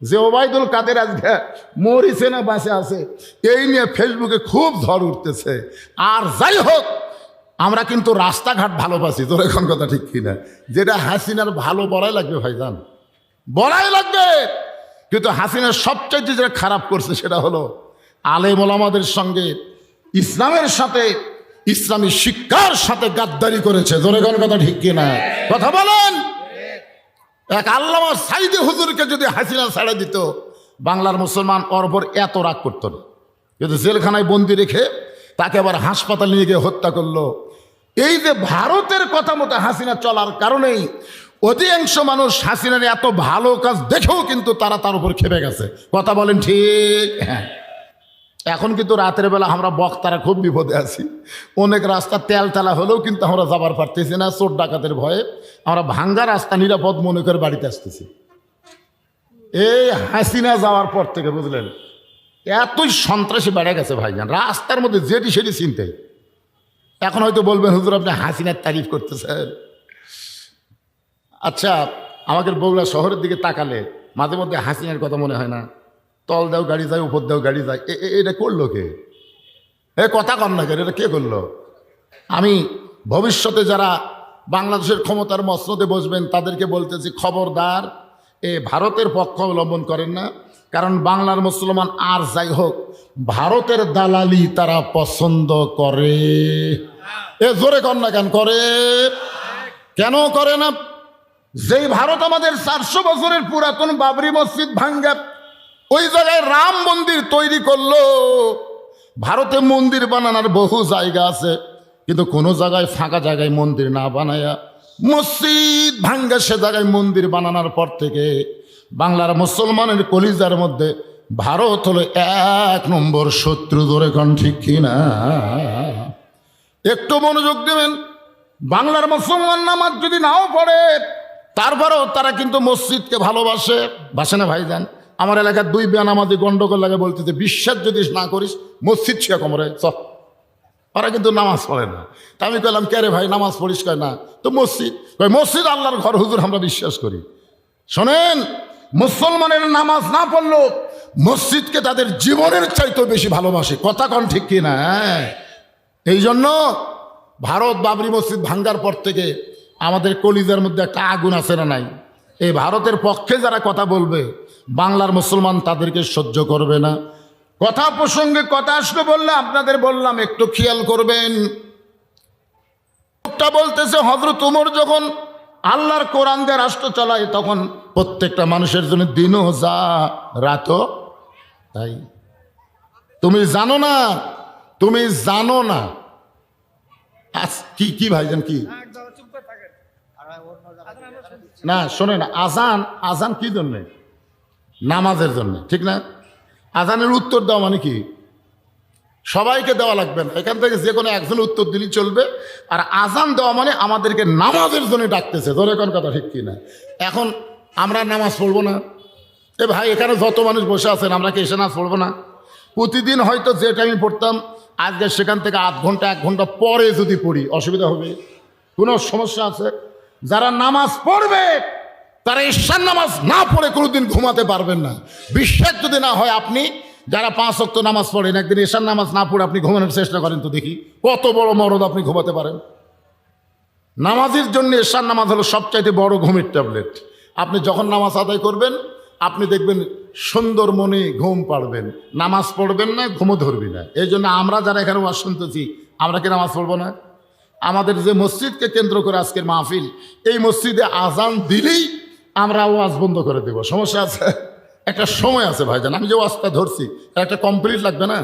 যে ওবায়দুল কাদের আজকে মরিছে না বাঁচে আছে, এই নিয়ে ফেসবুকে খুব ঝড় উঠতেছে। আর যাই হোক, আমরা কিন্তু রাস্তাঘাট ভালোবাসি, তোর এখন কথা ঠিক কিনা? যেটা হাসিনার ভালো বলাই লাগবে ভাইজান, বলাই লাগবে। কিন্তু হাসিনার সবচেয়ে যেটা খারাপ করছে সেটা হলো আলেম ওলামাদের সঙ্গে, ইসলামের সাথে, ইসলামী শিক্ষার সাথে গাদ্দারি করেছে। জোরে কোন কথা ঠিক কিনা? কথা বলেন। এক আল্লামা সাইদি হুজুরকে যদি হাসিনা ছাড়া দিত, বাংলার মুসলমান ওর উপর এত রাগ করতো না। কিন্তু জেলখানায় বন্দি রেখে তাকে আবার হাসপাতাল নিয়ে গিয়ে হত্যা করলো। এই যে ভারতের কথা মতো হাসিনা চলার কারণেই অধিকাংশ মানুষ হাসিনার এত ভালো কাজ দেখেও কিন্তু তারা তার উপর খেপে গেছে। কথা বলেন ঠিক? হ্যাঁ। এখন কিন্তু রাতের বেলা আমরা বক্তারা খুব বিপদে আছি। অনেক রাস্তা তেলতেলা হলেও কিন্তু আমরা যাবার পারতেছি না, চোর ডাকাতের ভয়ে। আমরা ভাঙ্গা রাস্তা নিরাপদ মনে করে বাড়িতে আসতেছি। এই হাসিনা যাওয়ার পর থেকে বুঝলেন এতই সন্ত্রাসী বেড়ে গেছে ভাইজান, রাস্তার মধ্যে যেটি সেটি চিন্তাই। এখন হয়তো বলবেন হুজুর আপনি হাসিনার তারিফ করতেছেন। আচ্ছা, আমাদের বগুড়া শহরের দিকে তাকালে মাঝে মধ্যে হাসিনার কথা মনে হয় না? তল দেও গাড়ি যায়, উপর দেও গাড়ি যায়। এটা করলো কে? কথা কর না কেন? এটা কে করলো? আমি ভবিষ্যতে যারা বাংলাদেশের ক্ষমতার মসনদে বসবেন তাদেরকে বলতেছি, খবরদার ভারতের পক্ষ অবলম্বন করেন না। কারণ বাংলার মুসলমান আর যাই হোক, ভারতের দালালি তারা পছন্দ করে। জোরে কর না কেন? করে। কেন করে না? যেই ভারত আমাদের 400 বছরের পুরাতন বাবরি মসজিদ ভাঙ্গা ওই জায়গায় রাম মন্দির তৈরি করলো। ভারতে মন্দির বানানোর বহু জায়গা আছে, কিন্তু কোনো জায়গায় ফাঁকা জায়গায় মন্দির না বানায়া মসজিদ ভাঙ্গা সে জায়গায় মন্দির বানানোর পর থেকে বাংলার মুসলমানের কলিজার মধ্যে ভারত হলো 1 নম্বর শত্রু। ধরে কোন ঠিক কিনা? একটু মনোযোগ দেবেন। বাংলার মুসলমান নামাজ যদি নাও পড়ে, তারপরেও তারা কিন্তু মসজিদকে ভালোবাসে। বাসে না ভাইজান? আমার এলাকার 2 বেনামাজি গন্ডগোল লাগে, বলতেছে বিশ্বাস যদি না করিস মসজিদ ছিয়া কমরে চল। ওরা কিন্তু নামাজ পড়ে না। তা আমি কইলাম কে রে ভাই নামাজ পড়িস? কয় না। তো মসজিদ? মসজিদ আল্লাহর ঘর হুজুর, আমরা বিশ্বাস করি। শোনেন, মুসলমানের নামাজ না পড়লো মসজিদকে তাদের জীবনের চাইতেও বেশি ভালোবাসে। কথা কন ঠিক কিনা? এই জন্য ভারত বাবরি মসজিদ ভাঙ্গার পর থেকে আমাদের কলিজার মধ্যে একটা আগুন আছে না নাই? এই ভারতের পক্ষে যারা কথা বলবে বাংলার মুসলমান তাদেরকে সহ্য করবে না। কথা প্রসঙ্গে কথা আসলে বললে আপনাদের বললাম একটু খেয়াল করবেন। বলতেছে হযরত ওমর যখন আল্লাহর কোরআন দিয়ে রাষ্ট্র চালায় তখন প্রত্যেকটা মানুষের জন্য দিনও যা রাতও তাই। তুমি জানো না, তুমি জানো না। কি কি ভাইজান কি না? শোনেন, আজান আজান কি জন্যে? নামাজের জন্য, ঠিক না? আজানের উত্তর দেওয়া মানে কি? সবাইকে দেওয়া লাগবে না, এখান থেকে যে কোনো একজন উত্তর দিলেই চলবে। আর আজান দেওয়া মানে আমাদেরকে নামাজের জন্য ডাকতেছে। ধরে কোন কথা ঠিক কিনা? এখন আমরা নামাজ পড়বো না? ভাই এখানে যত মানুষ বসে আছেন আমরা কি এসে নামাজ পড়বো না? প্রতিদিন হয়তো যে টাইমে পড়তাম আজকে সেখান থেকে 1 ঘন্টা 1 ঘন্টা পরে যদি পড়ি অসুবিধা হবে? কোনো সমস্যা আছে? যারা নামাজ পড়বে তারা ঈশার নামাজ না পড়ে কোনোদিন ঘুমাতে পারবেন না। বিশ্বাস যদি না হয়, আপনি যারা 5 ওয়াক্ত নামাজ পড়েন একদিন ঈশার নামাজ না পড়ে আপনি ঘুমানোর চেষ্টা করেন তো দেখি কত বড় মরদ আপনি ঘুমাতে পারেন। নামাজের জন্য ঈশার নামাজ হলো সবচাইতে বড় ঘুমের ট্যাবলেট। আপনি যখন নামাজ আদায় করবেন আপনি দেখবেন সুন্দর মনে ঘুম পাড়বেন। নামাজ পড়বেন না, ঘুমও ধরবি না। এই জন্য আমরা যারা এখানে ওয়াজ শুনতেছি আমরা কি নামাজ পড়বো না? আমাদের যে মসজিদকে কেন্দ্র করে আজকের মাহফিল, এই মসজিদে আজান দিলেই আমরা ওয়াজ বন্ধ করে দেব। সমস্যা আছে? একটা সময় আছে ভাইজান। আমি যে ওয়াজটা ধরছি একটা কমপ্লিট লাগবে না?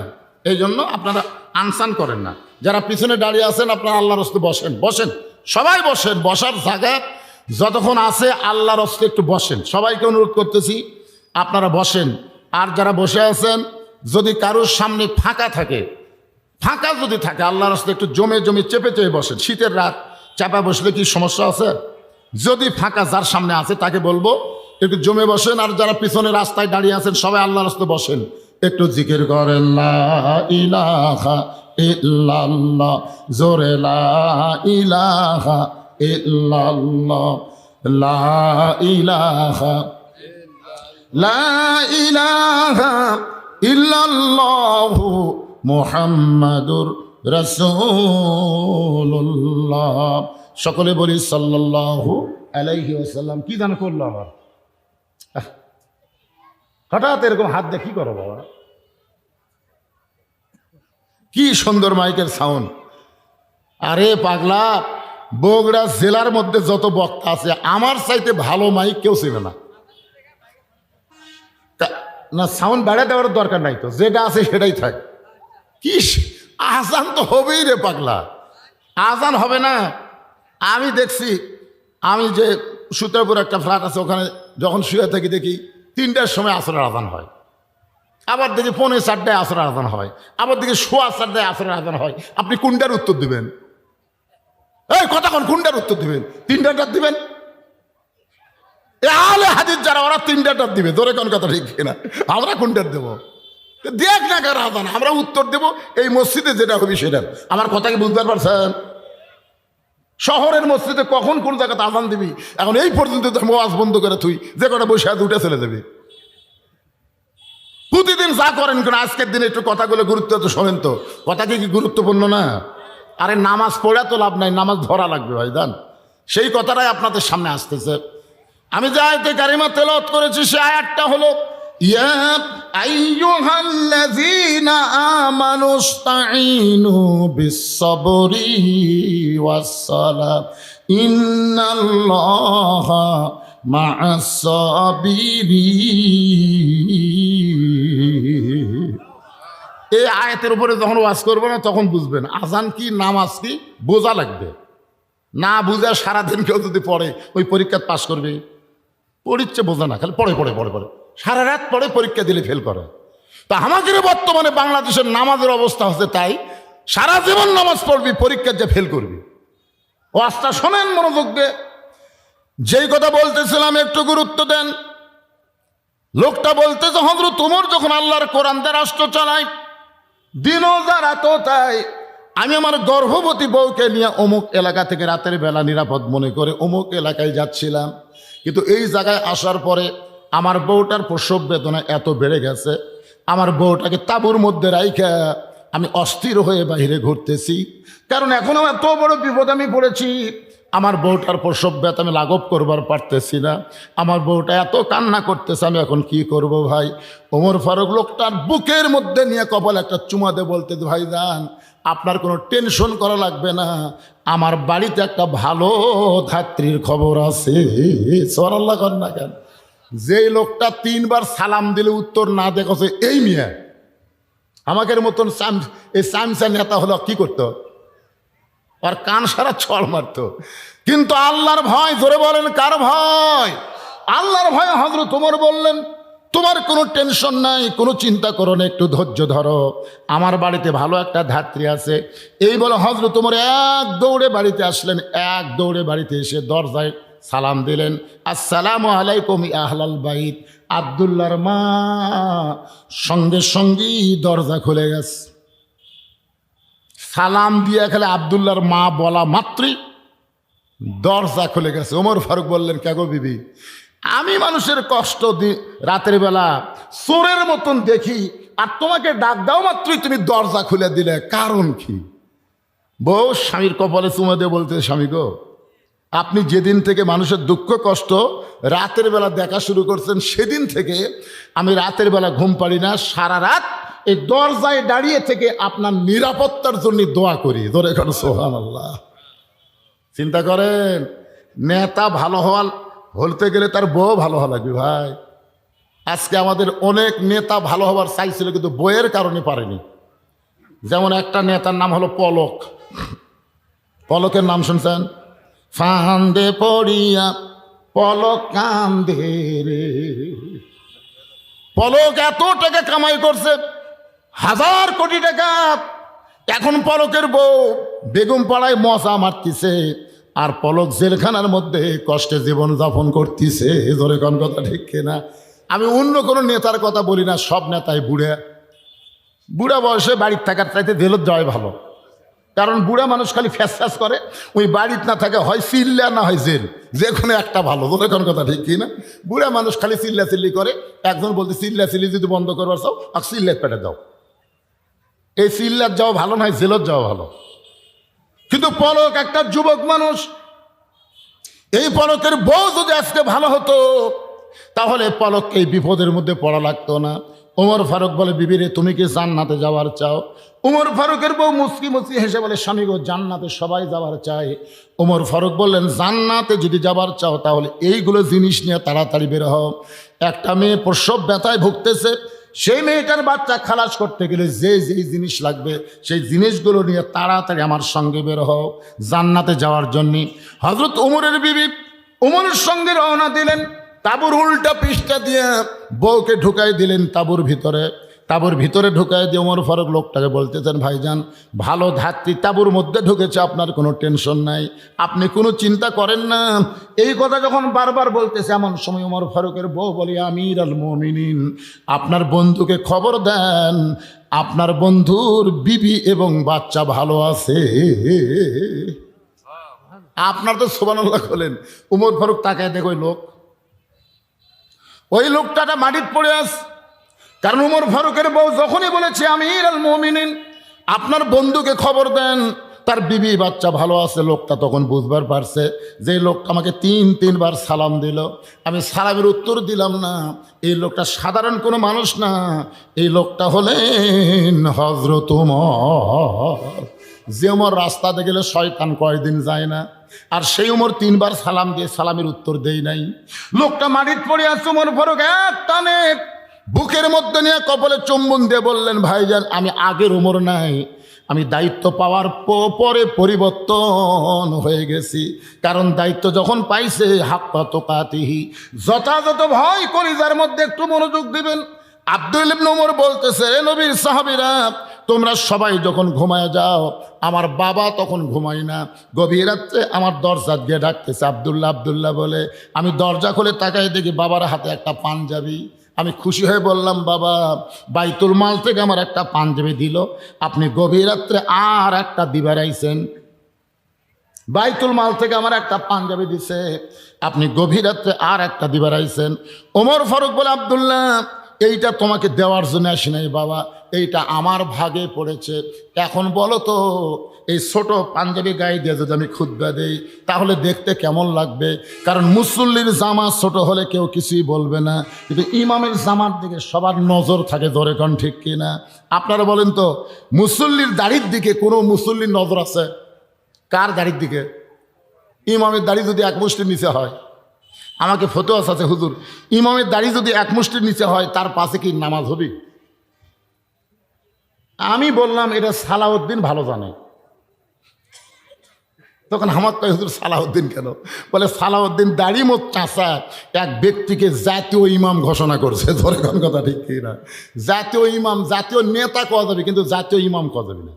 এই জন্য আপনারা আনসান করেন না। যারা পিছনে দাঁড়িয়ে আছেন আপনারা আল্লাহর রাস্তায় বসেন, বসেন, সবাই বসেন। বসার জায়গা যতক্ষণ আছে আল্লাহর রাস্তায় একটু বসেন। সবাইকে অনুরোধ করতেছি আপনারা বসেন। আর যারা বসে আছেন যদি কারোর সামনে ফাঁকা থাকে, ফাঁকা যদি থাকে আল্লাহর রাস্তায় একটু জমে জমে চেপে চেপে বসেন। শীতের রাত চাপা বসলে কি সমস্যা আছে? যদি ফাঁকা যার সামনে আছে তাকে বলবো একটু জমে বসেন। আর যারা পিছনে রাস্তায় দাঁড়িয়ে আছেন সবাই আল্লাহর রাস্তায় বসেন, একটু জিকির করেন লা ইলাহা ইল্লাল্লাহ, জোরে লা ইলাহা ইল্লাল্লাহ, লা ইলাহা। লা ইলাহা ইল্লাল্লাহু মুহাম্মাদুর রাসূলুল্লাহ। সকলে বলি সাল্লাল্লাহু আলাইহি ওয়াসাল্লাম। কি দান করলো আবার? হঠাৎ এরকম হাত দিয়ে কি করো বাবা? কি সুন্দর মাইকের সাউন্ড! আরে পাগলা, বগুড়া জেলার মধ্যে যত বক্তা আছে আমার চাইতে ভালো মাইক কেউ ছিল না। না, সাউন্ড বাড়া দেওয়ার দরকার নাই তো, যেটা আছে সেটাই থাক। কি আজান তো হবেই রে পাগলা, আজান হবে না? আমি দেখছি, আমি যে সুতারপুর একটা ফ্ল্যাট আছে ওখানে যখন শুয়ে থাকি দেখি 3টার সময় আসরের আজান হয়, আবার দেখি 4:45 আসরের আজান হয়, আবার দেখি 4:15 আসরের আজান হয়। আপনি কোনটার উত্তর দিবেন? এই কতক্ষণ কোনটার উত্তর দিবেন? 3টার দিবেন? আলে হাদিস যারা ওরা 3টার দিবে, ধরে কোন কথা ঠিক না? আমরা কোনটার দেবো? দেখ না কার আজান, আমরা উত্তর দেব এই মসজিদে যেটা হবে সেটা। আমার কথা কি বুঝতে পারছেন? শহরের মসজিদে কখন কোন জায়গাতে আজান দিবি এখন এই পর্যন্ত ওয়াজ বন্ধ করে তুই যে কটা বসে উঠে চলে যাবে। প্রতিদিন যা করেন কেন আজকের দিনে একটু কথাগুলো গুরুত্ব তো শোনেন তো, কথা কি গুরুত্বপূর্ণ না? আরে নামাজ পড়া তো লাভ নাই, নামাজ ধরা লাগবে ভাই জান। সেই কথাটাই আপনাদের সামনে আসতেছে। আমি যে আয়াতে কারিমা তেলাওয়াত করেছি সে আয়াতটা হলো ইয়া আইয়ুহাল্লাযীনা আমানুস্তাঈনু বিস-সাবরি ওয়াস-সালাহ ইন্নাল্লাহা মা'আস-সাবিরিন। এই আয়াতের উপরে যখন ওয়াজ করবো না তখন বুঝবেন আজান কি নামাজ কি বোঝা লাগবে। না বুঝে সারাদিন কেউ যদি পড়ে ওই পরীক্ষা পাস করবে? পড়িচ্ছে বোঝা না, খালি পড়ে পড়ে পড়ে পড়ে সারা রাত পড়ে পরীক্ষা দিলে ফেল করে। তা আমাদের বর্তমানে বাংলাদেশের নামাজের অবস্থা হচ্ছে তাই, সারা জীবন নামাজ পড়বি, পরীক্ষা যে ফেল করবি। ওয়াজটা শোনেন মনোযোগ দিয়ে। যেই কথা বলতেছিলাম একটু গুরুত্ব দেন। লোকটা বলতেছে হযরত ওমর যখন আল্লাহর কোরআন দিয়ে রাষ্ট্র চালায়, দিনও যা রাতও তাই, আমি আমার গর্ভবতী বউকে নিয়ে অমুক এলাকা থেকে রাতের বেলা নিরাপদ মনে করে অমুক এলাকায় যাচ্ছিলাম, কিন্তু এই জায়গায় আসার পরে আমার বউটার প্রসব বেদনা এত বেড়ে গেছে, আমার বউটাকে তাঁবুর মধ্যে রাইখা আমি অস্থির হয়ে বাইরে ঘুরতেছি। কারণ এখন আমার এত বড় বিপদ আমি পড়েছি, আমার বউটার প্রসব ব্যথা আমি লাঘব করবার পারতেছি না, আমার বউটা এত কান্না করতেছে, আমি এখন কি করব ভাই? ওমর ফারুক লোকটার বুকের মধ্যে নিয়ে কপাল একটা চুমা দিয়ে বলতে, ভাই যান আপনার কোনো টেনশন করা লাগবে না, আমার বাড়িতে একটা ভালো ধাত্রীর খবর আছে। সুবহানাল্লাহ কর না কেন? যেই লোকটা 3বার সালাম দিলে উত্তর না দেখছে এই মিয়া আমাদের মতন এই সামসা নেতা হলো কি করতো? আর কান সারা ছড় মারতো। কিন্তু আল্লাহর ভয়, জোরে বলেন কার ভয়? আল্লাহর ভয়। হযরত ওমর বললেন তোমার কোনো টেনশন নাই, কোনো চিন্তা করো না, একটু ধৈর্য ধরো, আমার বাড়িতে ভালো একটা ধাত্রী আছে। এই বলে হযরত ওমর এক দৌড়ে বাড়িতে আসলেন। এক দৌড়ে বাড়িতে এসে দরজায় সালাম দিলেন, আসসালামু আলাইকুম ইয়া আহলাল বাইত। আব্দুল্লাহর মা সঙ্গে সঙ্গেই দরজা খুলে গেছে। সালাম দিয়ে খেলে আব্দুল্লাহর মা বলা মাত্রই দরজা খুলে গেছে। ওমর ফারুক বললেন, কেগো বিবি, আমি মানুষের কষ্ট রাতের বেলা চোরের মতন দেখি, আর তোমাকে ডাক দাও মাত্রই তুমি দরজা খুলে দিলে, কারণ কি? বউ স্বামীর কপালে চুমা দিয়ে বলতে, স্বামী গো, আপনি যেদিন থেকে মানুষের দুঃখ কষ্ট রাতের বেলা দেখা শুরু করছেন সেদিন থেকে আমি রাতের বেলা ঘুম পারি না, সারা রাত এই দরজায় দাঁড়িয়ে থেকে আপনার নিরাপত্তার জন্য দোয়া করি। ধরে এখন সুবহানাল্লাহ। চিন্তা করেন, নেতা ভালো হতে গেলে তার বউ ভালো হওয়া লাগবে ভাই। আজকে আমাদের অনেক নেতা ভালো হওয়ার চাইছিল কিন্তু বইয়ের কারণে পারেনি। যেমন একটা নেতার নাম হলো পলক। পলকের নাম শুনছেন? ফান্দে পড়িয়া পলক কান্দে রে। পলক এত টাকা কামাই করছে, 1000 কোটি টাকা। এখন পলকের বউ বেগম পাড়ায় মশা মারতিছে, আর পলক জেলখানার মধ্যে কষ্টে জীবন যাপন করতেছে। ধরে কোন কথা ঠিক কিনা? আমি অন্য কোনো নেতার কথা বলি না, সব নেতাই বুড়া বয়সে বাড়ির থাকার চাইতে জেলত যাওয়াই ভালো। কারণ বুড়া মানুষ খালি ফ্যাস ফ্যাস করে, ওই বাড়িতে না থাকে হয় চিল্লা না হয় জেল, যে কোনো একটা ভালো। তোদের কোন কথা ঠিক কি না? বুড়া মানুষ খালি চিল্লা চিল্লি করে। একজন বলতে চিল্লা চিল্লি যদি বন্ধ করবার চাও আর চিল্লাত পেটে দাও। এই চিল্লাত যাওয়া ভালো নয়, জেলত যাওয়া ভালো। কিন্তু পলক একটা যুবক মানুষ, এই পলকের বউ যদি আজকে ভালো হতো তাহলে পলককে এই বিপদের মধ্যে পড়া লাগতো না। ওমর ফারুক বলে, বিবিরে তুমি কি জান্নাতে যাওয়ার চাও? ওমর ফারুকের বউ মুচকি মুচকি হেসে বলে, স্বামী গো, জান্নাতে সবাই যাওয়ার চায়। ওমর ফারুক বললেন, জান্নাতে যদি যাবার চাও তাহলে এইগুলো জিনিস নিয়ে তাড়াতাড়ি বের হও। একটা মেয়ে প্রসব ব্যথায় ভুগতেছে, সেই মেয়েটার বাচ্চা খালাস করতে গেলে যে যেই জিনিস লাগবে সেই জিনিসগুলো নিয়ে তাড়াতাড়ি আমার সঙ্গে বের হও জান্নাতে যাওয়ার জন্যে। হযরত ওমরের বিবি ওমরের সঙ্গে রওনা দিলেন। তাঁবুর উল্টা পৃষ্ঠা দিয়ে বউকে ঢুকাই দিলেন তাঁবুর ভিতরে ঢুকাই দিয়ে ওমর ফারুক লোকটাকে বলতেছেন, ভাইজান, ভালো ধাত্রী তাঁবুর মধ্যে ঢুকেছে, আপনার কোনো টেনশন নাই, আপনি কোনো চিন্তা করেন না। এই কথা যখন বারবার বলতেছে এমন সময় ওমর ফারুকের বউ বলি, আমির আল মুমিনিন, আপনার বন্ধুকে খবর দেন আপনার বন্ধুর বিবি এবং বাচ্চা ভালো আছে। আপনার তো সুবহানাল্লাহ বলেন। ওমর ফারুক তাকায় দেখো ওই লোকটা মাটির পড়ে আস। কারণ ওমর ফারুকের বউ যখনই বলেছে আমির আল মুমিনিন, আপনার বন্ধুকে খবর দেন তার বিবি বাচ্চা ভালো আছে, লোকটা তখন বুঝবার পারছে যে লোকটা আমাকে তিনবার সালাম দিল, আমি সালামের উত্তর দিলাম না। এই লোকটা সাধারণ কোনো মানুষ না, এই লোকটা হলেন হযরত ওমর। যে ওমর রাস্তাতে গেলে শয়তান কয়দিন যায় না, আর সেই ওমর 3বার সালাম দিয়ে সালামের উত্তর দেই নাই। লোকটা মাটির পড়ে আছে। ওমর ফারুক এক টানে বুকের মধ্যে নিয়ে কপালে চুম্বন দিয়ে বললেন, ভাইজান, আমি আগের ওমর নাই, আমি দায়িত্ব পাওয়ার পরে পরিবর্তন হয়ে গেছি। কারণ দায়িত্ব যখন পাইছে হাক্কা তুকাতিহি, যথাযথ ভয় কলিজার মধ্যে একটু মনোযোগ দিবেন। আব্দুল ইবনে ওমর বলতেছে, নবীর সাহাবীরা, তোমরা সবাই যখন ঘুমায় যাও, আমার বাবা তখন ঘুমায় না, গভীর রাত্রে আমার দরজা দিয়ে ডাকতেছে আব্দুল্লাহ আব্দুল্লাহ বলে। আমি দরজা খুলে তাকাই দেখি বাবার হাতে একটা পাঞ্জাবি। আমি খুশি হয়ে বললাম, বাবা, বাইতুল মাল থেকে আমার একটা পাঞ্জাবি দিল, আপনি গভীর রাত্রে আর একটা দিবার আইছেন। বাইতুল মাল থেকে আমার একটা পাঞ্জাবি দিছে, আপনি গভীর রাত্রে আর একটা দিবার আইছেন। ওমর ফারুক বলে, আব্দুল্লাহ, এইটা তোমাকে দেওয়ার জন্য আসি নাই বাবা, এইটা আমার ভাগে পড়েছে। এখন বলো তো, এই ছোট পাঞ্জাবি গায়ে দিয়ে যদি আমি খুতবা দেই তাহলে দেখতে কেমন লাগবে? কারণ মুসল্লির জামা ছোট হলে কেউ কিছুই বলবে না, কিন্তু ইমামের জামার দিকে সবার নজর থাকে। ধরে কোন ঠিক কিনা? আপনারা বলেন তো, মুসল্লির দাড়ির দিকে কোনো মুসল্লির নজর আছে? কার দাড়ির দিকে? ইমামের দাড়ি যদি এক মুষ্টির নিচে হয়, আমাকে ফতোয়া আছে হুজুর, ইমামের দাড়ি যদি এক মুষ্টির নিচে হয় তার পাশে কি নামাজ হবে? আমি বললাম, এটা সালাউদ্দিন ভালো জানে। তখন আমার কয়, হুজুর সালাউদ্দিন কেন? বলে, সালাউদ্দিন দাড়ি মত চাষা এক ব্যক্তিকে জাতীয় ইমাম ঘোষণা করছে। ধরে কোন কথা ঠিক কি না? জাতীয় ইমাম, জাতীয় নেতা কওয়া যাবে কিন্তু জাতীয় ইমাম কওয়া যাবে না।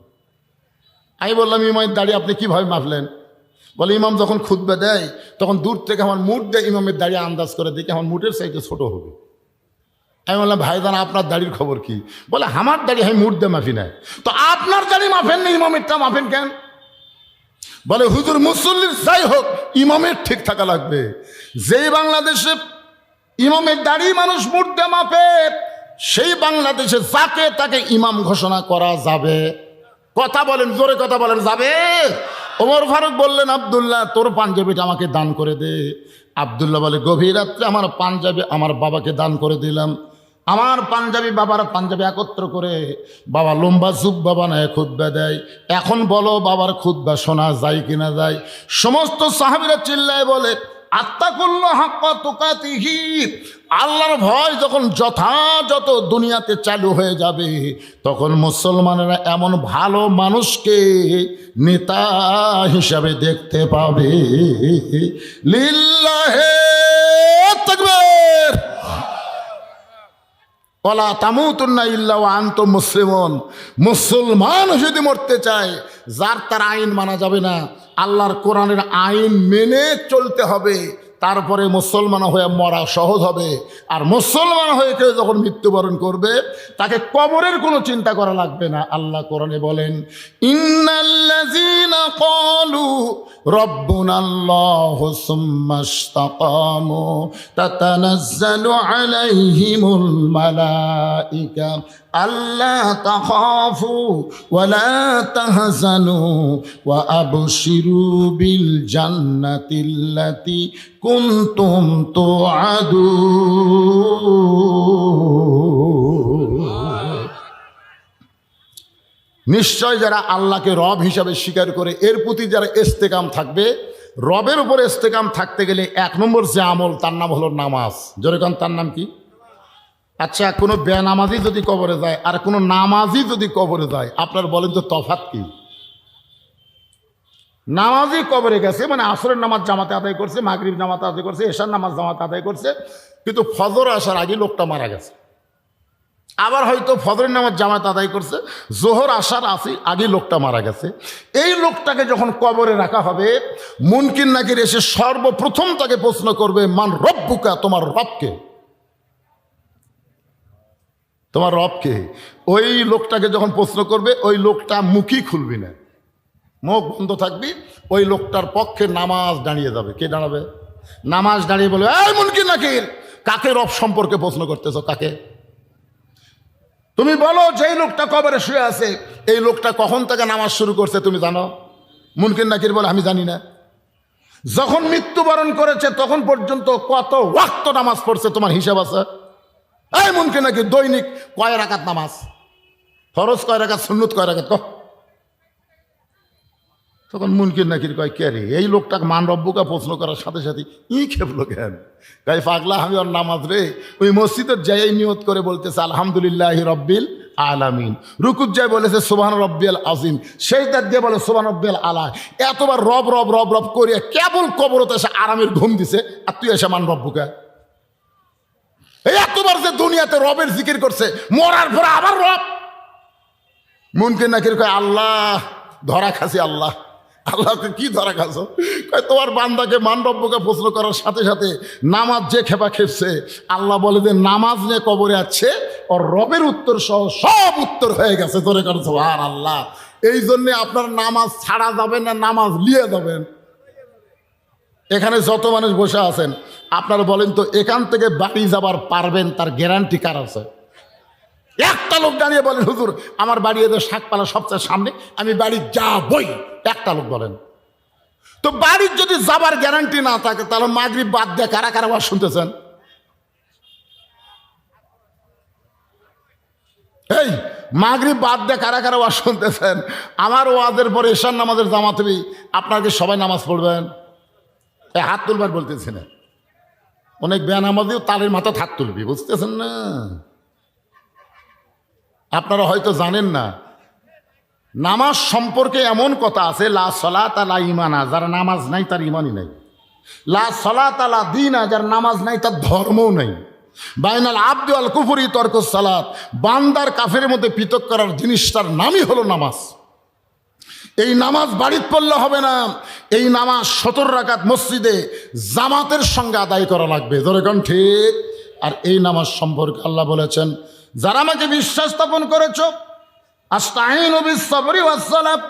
আমি বললাম, ইমামের দাড়ি আপনি কীভাবে মাপলেন? বলে, ইমাম যখন খুতবা দেয় তখন দূর থেকে আমার মুঠ দিয়ে ইমামের দাড়ি আন্দাজ করে দেখি আমার মুঠের সাইজে ছোট হবে। আমি বললাম, ভাইজান, আপনার দাড়ির খবর কি? বলে, আমার দাড়ি আমি মুঠ দিয়ে মাফি নাই। তো আপনার দাড়ি মাফেন না, ইমামেরটা মাফেন কেন? বলে, হুজুর, মুসল্লির যাই হোক ইমামের ঠিক থাকা লাগবে। যেই বাংলাদেশে ইমামের দাড়ি মানুষ মুঠ দিয়ে মাপে, সেই বাংলাদেশে যাকে তাকে ইমাম ঘোষণা করা যাবে। কথা বলেন, জোরে কথা বলেন, যাবে? ওমর ফারুক বললেন, আব্দুল্লাহ, তোর পাঞ্জাবিটা আমাকে দান করে দে। আব্দুল্লাহ বলে, গভীর রাত্রে আমার পাঞ্জাবি আমার বাবাকে দান করে দিলাম। আমার পাঞ্জাবি বাবার পাঞ্জাবি একত্র করে বাবা লম্বা জুব্বা বানায় খুতবা দেয়। এখন বলো, বাবার খুতবা শোনা যায় কিনা যায়? সমস্ত সাহাবীরা চিল্লায় বলে, আত্তাকুল্লাহ হাক্কা তুকাতিহি, আল্লাহর ভয় যখন যথাযথ দুনিয়াতে চালু হয়ে যাবে তখন মুসলমানেরা এমন ভালো মানুষকে নেতা হিসাবে দেখতে পাবে। লিল্লাহে তাকবীর, ওয়ালা তামুতুন্না ইল্লা ওয়া আনতুম মুসলিমুন। মুসলমান যদি মরতে চায়, যার তার আইন মানা যাবে না, আল্লাহর কোরআনের আইন মেনে চলতে হবে। তারপরে মুসলমান হয়ে মরা সহজ হবে। আর মুসলমান হয়ে কেউ যখন মৃত্যুবরণ করবে তাকে কবরের কোনো চিন্তা করা লাগবে না। আল্লাহ কোরআনে বলেন, ইন্নাল্লাযীনা ক্বালু রাব্বুনাল্লাহু সুম্মা ইসতাকামু তাতানাজ্জালু আলাইহিমুল মালাইকা আল্লা তাখাফু ওয়া লা তাহজানু ওয়া আবশিরু বিল জান্নাতিল্লাতী কুনতুম তুআদুন। নিশ্চয় যারা আল্লাহকে রব হিসাবে স্বীকার করে এর প্রতি যারা ইস্তেকাম থাকবে, রবের উপরে ইস্তেকাম থাকতে গেলে 1 নম্বর যে আমল তার নাম হলো নামাজ। যেরকম তার নাম কি? আচ্ছা, কোনো বেনামাজি যদি কবরে যায় আর কোনো নামাজি যদি কবরে যায়, আপনার বলেন তো তফাৎ কি? নামাজি কবরে গেছে মানে আসরের নামাজ জামাতে আদায় করছে, মাগরিব নামাজ আদায় করছে, এশার নামাজ জামাতে আদায় করছে, কিন্তু ফজর আসার আগে লোকটা মারা গেছে। আবার হয়তো ফজরের নামাজ জামাত আদায় করছে, জোহর আসার আগে লোকটা মারা গেছে। এই লোকটাকে যখন কবরে রাখা হবে, মুনকির নাকির এসে সর্বপ্রথম তাকে প্রশ্ন করবে, মান রব্বুকা, তোমার রবকে, তোমার রবকে। ওই লোকটাকে যখন প্রশ্ন করবে, ওই লোকটা মুখই খুলবি না, মুখ বন্ধ থাকবি। ওই লোকটার পক্ষে নামাজ দাঁড়িয়ে যাবে। কে দাঁড়াবে? নামাজ দাঁড়িয়ে বলবে, এই মুনকির নাকির, কাকে রব সম্পর্কে প্রশ্ন করতেছ? কাকে? তুমি বলো, যেই লোকটা কবরে শুয়ে আছে এই লোকটা কখন থেকে নামাজ শুরু করছে তুমি জানো? মুনকির নাকির বলে, আমি জানি না। যখন মৃত্যুবরণ করেছে তখন পর্যন্ত কত ওয়াক্ত নামাজ পড়ছে তোমার হিসাব আছে? এই মুনকির নাকির, দৈনিক কয় রাকাত নামাজ? ফরজ কয় রাকাত, সুন্নত কয় রাকাত? তখন মুনকির নাকির কয়, কে রে? এই লোকটাকে মান রব্বুকা প্রশ্ন করার সাথে সাথে খেপলো কেন? তাই পাগলা, আমি ওর নামাজ রে ওই মসজিদের যাই নিয়ত করে বলতেছে আলহামদুলিল্লাহ রব্বিল আলামিন। রুকুত যায় বলেছে সুবহান রব্বিয়াল আজিম, সেজদার দিয়ে বলে সুবহান রব্বিয়াল আলা। এতবার রব রব রব রব করিয়া কেবল কবরতে এসে আরামের ঘুম দিছে, আর তুই এসে মান রব্বুকা। এই এতবার যে দুনিয়াতে রবের জিকির করছে, মরার পরে আবার রব। মুনকির নাকির কয়, আল্লাহ ধরা খাসি। আল্লাহ, আল্লাহকে কি ধরা খাচ্ছ? তোমার বান্দাকে মান রব্বুকে প্রশ্ন করার সাথে সাথে নামাজ যে খেপা খেপছে, আল্লাহ বলে যে নামাজ নিয়ে কবরে আছে, ওর রবের উত্তর সহ সব উত্তর হয়ে গেছে। তোরে করছো আর আল্লাহ, এই জন্যে আপনার নামাজ ছাড়া যাবেন না, নামাজ নিয়ে যাবেন। এখানে যত মানুষ বসে আছেন, আপনারা বলেন তো, এখান থেকে বাড়ি যাবার পারবেন তার গ্যারান্টি কার আছে? একটা লোক দাঁড়িয়ে বলেন, হুজুর আমার বাড়ি এদের শাকপালা সবচেয়ে সামনে, আমি বাড়ি যাবই। একটা লোক বলেন তো। বাড়ির যদি যাবার গ্যারান্টি না থাকে, তাহলে মাগরিব বাদ দিয়ে কারা কারা ওয়াজ শুনতেছেন? এই মাগরিব বাদ দিয়ে কারা কারা ওয়াজ শুনতেছেন? আমার ওয়াজের পরে এশার নামাজের জামাত হবে, আপনাকে সবাই নামাজ পড়বেন? এই হাত তুলবার বলতেছে না। অনেক বেনামাজিও তালের মাথা হাত তুলবি, বুঝতেছেন না? আপনারা হয়তো জানেন না, নামাজ সম্পর্কে এমন কথা আছে, লা সলাত লা ঈমানা, যার নামাজ নাই তার ঈমানই নাই। লা সলাত লা দীনা, যার নামাজ নাই তার ধর্মও নাই। বাইনাল আবদি ওয়াল কুফরি তরকুস সালাত, বান্দার কাফের মধ্যে পৃথক করার জিনিসটার নামই হলো নামাজ। এই নামাজ বাড়িতে পড়লে হবে না, এই নামাজ 17 রাকাত মসজিদে জামাতের সঙ্গে আদায় করা লাগবে। যেরকম ঠিক। আর এই নামাজ সম্পর্কে আল্লাহ বলেছেন, যারা আমাকে বিশ্বাস স্থাপন করেছো, আস্তাঈনু বিস-সাবরি ওয়াস-সালাত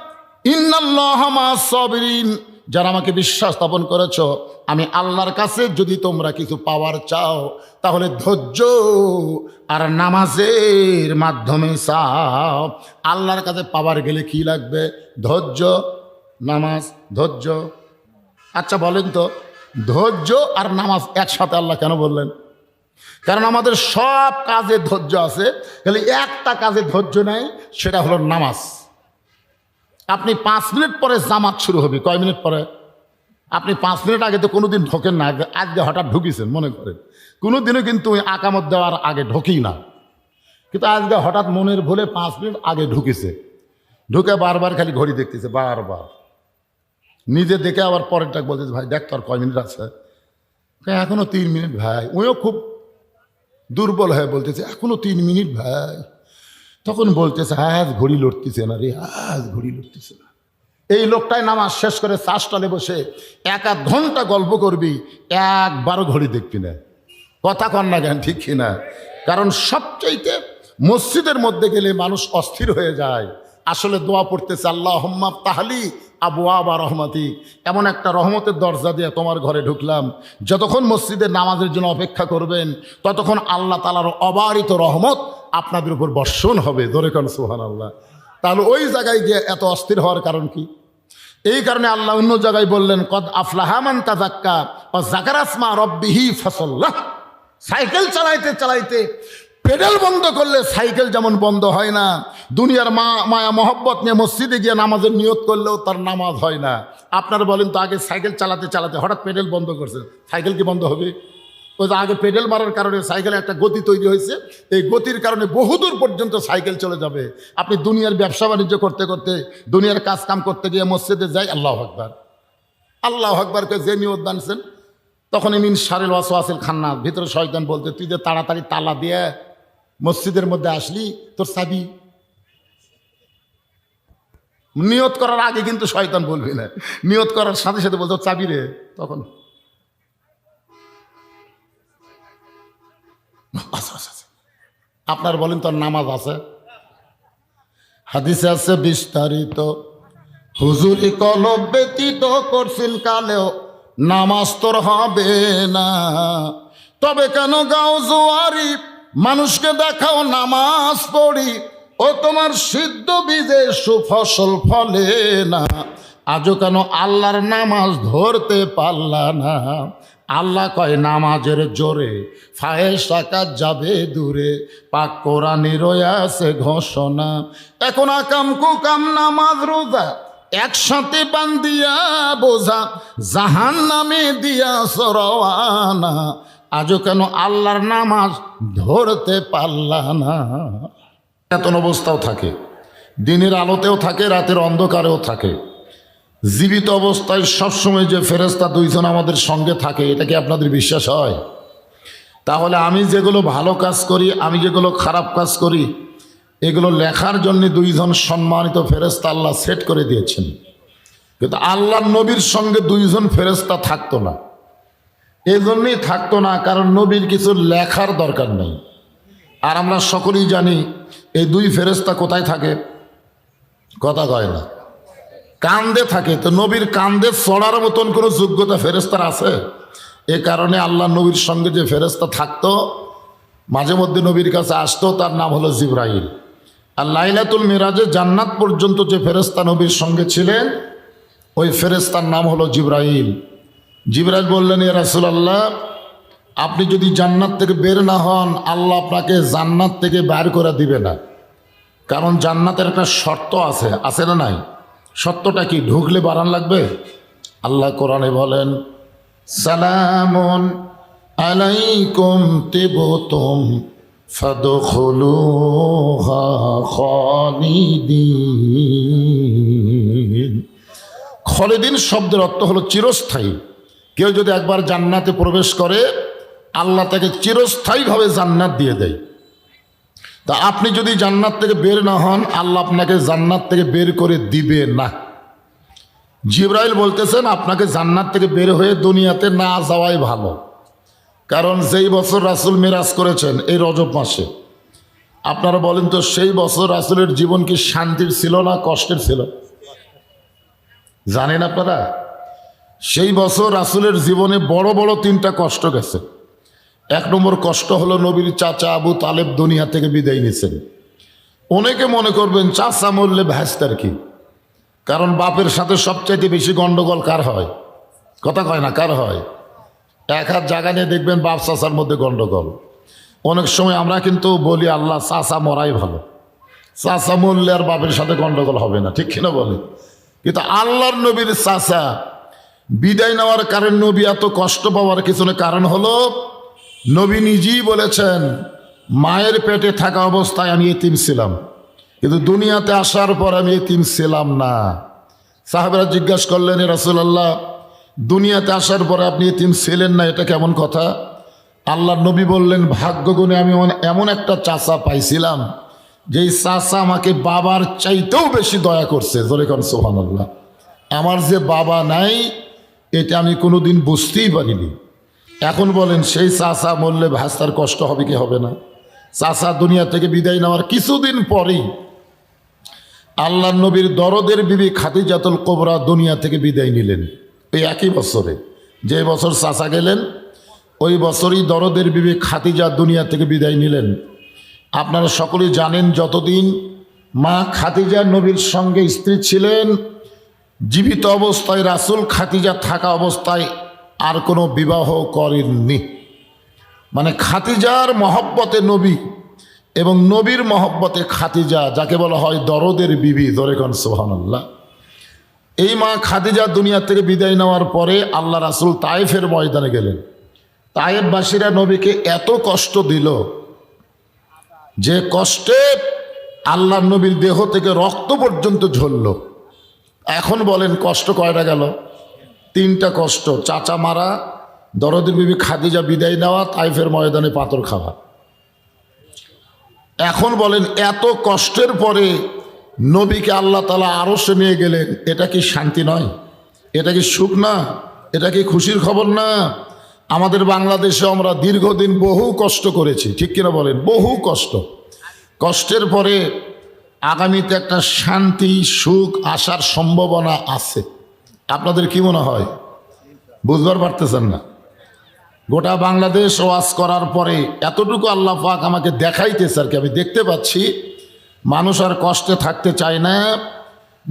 ইন্নাল্লাহা মা'আস-সাবিরিন, যারা আমাকে বিশ্বাস স্থাপন করেছো, আমি আল্লাহর কাছে যদি তোমরা কিছু পাওয়ার চাও তাহলে ধৈর্য আর নামাজের মাধ্যমে চাও। আল্লাহর কাছে পাওয়ার গেলে কি লাগবে? ধৈর্য, নামাজ, ধৈর্য। আচ্ছা বলেন তো, ধৈর্য আর নামাজ একসাথে আল্লাহ কেন বললেন? কারণ আমাদের সব কাজে ধৈর্য আছে, খালি একটা কাজে ধৈর্য নাই, সেটা হলো নামাজ। আপনি 5 মিনিট পরে জামাত শুরু হবে, কয় মিনিট পরে? আপনি 5 মিনিট আগে তো কোনোদিন ঢোকেন না, আজকে হঠাৎ ঢুকিয়েছেন মনে করেন। কোনোদিনও কিন্তু আকামত দেওয়ার আগে ঢোকেই না, কিন্তু আজকে হঠাৎ মনের ভুলে 5 মিনিট আগে ঢুকেছে। ঢুকে বারবার খালি ঘড়ি দেখতেছে, বারবার নিজে দেখে আবার পরেরটা বলতেছে, ভাই দেখ তোর কয় মিনিট আছে? এখনো 3 মিনিট ভাই। ওইও খুব দুর্বল হয়ে বলতেছে, এখনো 3 মিনিট ভাই। তখন বলতেছে, আজ ঘড়ি লড়তেছে না রে, আজ ঘড়ি লড়তেছে না। এই লোকটাই নামাজ শেষ করে চা স্টলে বসে 1-1 ঘন্টা গল্প করবি, একবারও ঘড়ি দেখবি না। কথা কন না কেন, ঠিক কিনা? কারণ সবচাইতে মসজিদের মধ্যে গেলে মানুষ অস্থির হয়ে যায়। আসলে দোয়া পড়তেছে, আল্লাহুম্মা তাহলি আবওয়াবা রহমতি, এমন একটা রহমতের দরজা দিয়ে তোমার ঘরে ঢুকলাম। যতক্ষণ মসজিদের নামাজের জন্য অপেক্ষা করবেন, ততক্ষণ আল্লাহ তাআলার অবারিত রহমত আপনাদের উপর বর্ষণ হবে। ধরে কোন সুবহানাল্লাহ। তাহলে ওই জায়গায় গিয়ে এত অস্থির হওয়ার কারণ কি? এই কারণে আল্লাহ অন্য জায়গায় বললেন, কদ আফলাহা মান তাযাক্কা ওয়া যাকারা ইসমা রাব্বিহি ফাসাল্লাহ। সাইকেল চালাইতে চালাইতে পেডেল বন্ধ করলে সাইকেল যেমন বন্ধ হয় না, দুনিয়ার মায়া মহব্বত নিয়ে মসজিদে গিয়ে নামাজের নিয়ত করলেও তার নামাজ হয় না। আপনারা বলেন তো, আগে সাইকেল চালাতে চালাতে হঠাৎ পেডেল বন্ধ করছে, সাইকেল কি বন্ধ হবে? ওই যে আগে পেডেল মারার কারণে সাইকেলে একটা গতি তৈরি হয়েছে, এই গতির কারণে বহুদূর পর্যন্ত সাইকেল চলে যাবে। আপনি দুনিয়ার ব্যবসা বাণিজ্য করতে করতে, দুনিয়ার কাজ কাম করতে গিয়ে মসজিদে যাই, আল্লাহু আকবার আল্লাহু আকবারকে যে নিয়ত বানছেন, তখন মিন শারিল ওয়াসওয়াসিল খান্নাস, ভিতরে শয়তান বলতে, তুই যে তাড়াতাড়ি তালা দিয়ে মসজিদের মধ্যে আসলি, তোর চাবি। নিয়ত করার আগে কিন্তু শয়তান বলবি না, নিয়ত করার সাথে সাথে বলতো চাবি রে। তখন আপনার বলেন তোর নামাজ আছে? হাদিসে আছে বিস্তারিত, হুজুরি কলব ব্যতীত করছেন কালেও নামাজ তোর হবে না। তবে কেন গাও জোয়ারি, মানুষকে দেখাও নামাজ পড়ি, ও তোমার সিদ্ধ বীজে সুফসল ফলে না। আজও কেন আল্লাহর নামাজ ধরতে পারলা না? আল্লাহ কয় নামাজের জোরে ফাহেশা কাজ যাবে দূরে, পাক কোরআনে রয়েছে ঘোষণা। এখন আকাম কুকাম নামাজ রোজা একসাথে বান্দিয়া বোঝা, জাহান নামে দিয়া সরওয়ানা। আজও কেন আল্লাহর নামাজ ধরতে পারলা না? এতন অবস্থাও থাকে, দিনের আলোতেও থাকে, রাতের অন্ধকারেও থাকে। জীবিত অবস্থায় সবসময় যে ফেরেশতা দুইজন আমাদের সঙ্গে থাকে, এটা কি আপনাদের বিশ্বাস হয়? তাহলে আমি যেগুলো ভালো কাজ করি, আমি যেগুলো খারাপ কাজ করি, এগুলো লেখার জন্য দুইজন সম্মানিত ফেরেশতা আল্লাহ সেট করে দিয়েছেন। কিন্তু আল্লাহর নবীর সঙ্গে দুইজন ফেরেশতা থাকতো না। এই জন্যই থাকতো না, কারণ নবীর কিছু লেখার দরকার নেই। আর আমরা সকলেই জানি এই দুই ফেরেশতা কোথায় থাকে? কথা কয় না, কান্দে থাকে। তো নবীর কান্দে চড়ার মতন কোনো যোগ্যতা ফেরেশতার আছে? এ কারণে আল্লাহ নবীর সঙ্গে যে ফেরেশতা থাকতো, মাঝে মধ্যে নবীর কাছে আসতো, তার নাম হলো জিবরাইল। আর লাইলাতুল মিরাজে জান্নাত পর্যন্ত যে ফেরেশতা নবীর সঙ্গে ছিলেন, ওই ফেরেশতার নাম হলো জিবরাইল। জিবরাইল বললেন, ইয়া রাসূলুল্লাহ, আপনি যদি জান্নাত থেকে বের না হন, আল্লাহ আপনাকে জান্নাত থেকে বের করে দিবে না। কারণ জান্নাতের একটা শর্ত আছে, আছে না নাই? সত্যটা কি? ঢুকলে বাড়ান লাগবে? আল্লাহ কোরআনে বলেন, সালামুন আলাইকুম তিবতুম ফাদখুলুহা খালিদিন। খালিদিন শব্দের অর্থ হলো চিরস্থায়ী। কেউ যদি একবার জান্নাতে প্রবেশ করে, আল্লাহ তাকে চিরস্থায়ীভাবে জান্নাত দিয়ে দেয়। তা আপনি যদি জান্নাত থেকে বের না হন, আল্লাহ আপনাকে জান্নাত থেকে বের করে দিবে না। জিবরাইল বলতেছেন, আপনাকে জান্নাত থেকে বের হয়ে দুনিয়াতে না যাওয়াই ভালো। কারণ যেই বছর রাসূল মেরাজ করেছেন এই রজব মাসে, আপনারা বলেন তো, সেই বছর রাসূলের জীবন কি শান্তির ছিল না কষ্টের ছিল? জানেন আপনারা? সেই বছর রাসূলের জীবনে বড় বড় 3টা কষ্ট গেছে। 1 নম্বর কষ্ট হলো নবীর চাচা আবু তালেব দুনিয়া থেকে বিদায় নিয়েছেন। অনেকে মনে করবেন চাচা মরলে ভ্যাস্তার কি? কারণ বাপের সাথে সবচাইতে বেশি গন্ডগোল কার হয়? কথা কয় না, কার হয়? এক হাত জায়গা নিয়ে দেখবেন বাপ চাচার মধ্যে গন্ডগোল। অনেক সময় আমরা কিন্তু বলি, আল্লাহ চাচা মরাই ভালো, চাচা মরলে আর বাপের সাথে গন্ডগোল হবে না, ঠিক কিনা বলে? কিন্তু আল্লাহর নবীর চাচা বিদায় নেওয়ার কারণ, নবী এত কষ্ট পাওয়ার পিছনে কারণ হলো, নবী নিজেই বলেছেন, মায়ের পেটে থাকা অবস্থায় আমি এতিম ছিলাম, কিন্তু দুনিয়াতে আসার পর আমি এতিম ছিলাম না। সাহাবারা জিজ্ঞাসা করলেন, এ রাসূলুল্লাহ, দুনিয়াতে আসার পরে আপনি এতিম ছিলেন না, এটা কেমন কথা? আল্লাহর নবী বললেন, ভাগ্যগুণে আমি এমন একটা চাচা পাইছিলাম, যেই চাচা আমাকে বাবার চাইতেও বেশি দয়া করছে। জোরে কোন সুবহানাল্লাহ। আমার যে বাবা নাই এটা আমি কোনোদিন বুঝতেই পারিনি। এখন বলেন সেই চাচা মরলে ভাস্তার কষ্ট হবে কি হবে না? চাচা দুনিয়া থেকে বিদায় নেওয়ার কিছুদিন পরেই আল্লাহ নবীর দরদের বিবি খাদিজাতুল কুবরা দুনিয়া থেকে বিদায় নিলেন। এই একই বছরে, যে বছর চাচা গেলেন ওই বছরই দরদের বিবি খাদিজা দুনিয়া থেকে বিদায় নিলেন। আপনারা সকলেই জানেন, যতদিন মা খাদিজা নবীর সঙ্গে স্ত্রী ছিলেন, জীবিত অবস্থায় রাসূল খাদিজা থাকা অবস্থায় আর কোনো বিবাহ করেননি। মানে খাদিজার মহব্বতে নবী এবং নবীর মহব্বতে খাদিজা, যাকে বলা হয় দরদের বিবি, ধরে কোন সুবহানাল্লাহ। এই মা খাদিজা দুনিয়া থেকে বিদায় নেওয়ার পরে আল্লাহ রাসূল তায়েফের ময়দানে গেলেন। তায়েফবাসীরা নবীকে এত কষ্ট দিল যে কষ্টে আল্লাহ নবীর দেহ থেকে রক্ত পর্যন্ত ঝরল। এখন বলেন কষ্ট কয়টা গেল? 3টা কষ্ট। চাচা মারা, দরদের বিবি খাদিজা বিদায় নেওয়া, তাইফের ময়দানে পাথর খাওয়া। এখন বলেন এত কষ্টের পরে নবীকে আল্লাহ তাআলা আরশে নিয়ে গেলেন, এটা কি শান্তি নয়? এটা কি সুখ না? এটা কি খুশির খবর না? আমাদের বাংলাদেশে আমরা দীর্ঘদিন বহু কষ্ট করেছি, ঠিক কিনা বলেন? বহু কষ্ট। কষ্টের পরে আগামীতে একটা শান্তি সুখ আসার সম্ভাবনা আছে। আপনাদের কি মনে হয়? বুঝবার পারতেছেন না? গোটা বাংলাদেশ ওয়াজ করার পরে এতটুকু আল্লাহ পাক আমাকে দেখাইতেছে আর কি, আমি দেখতে পাচ্ছি মানুষ আর কষ্টে থাকতে চায় না।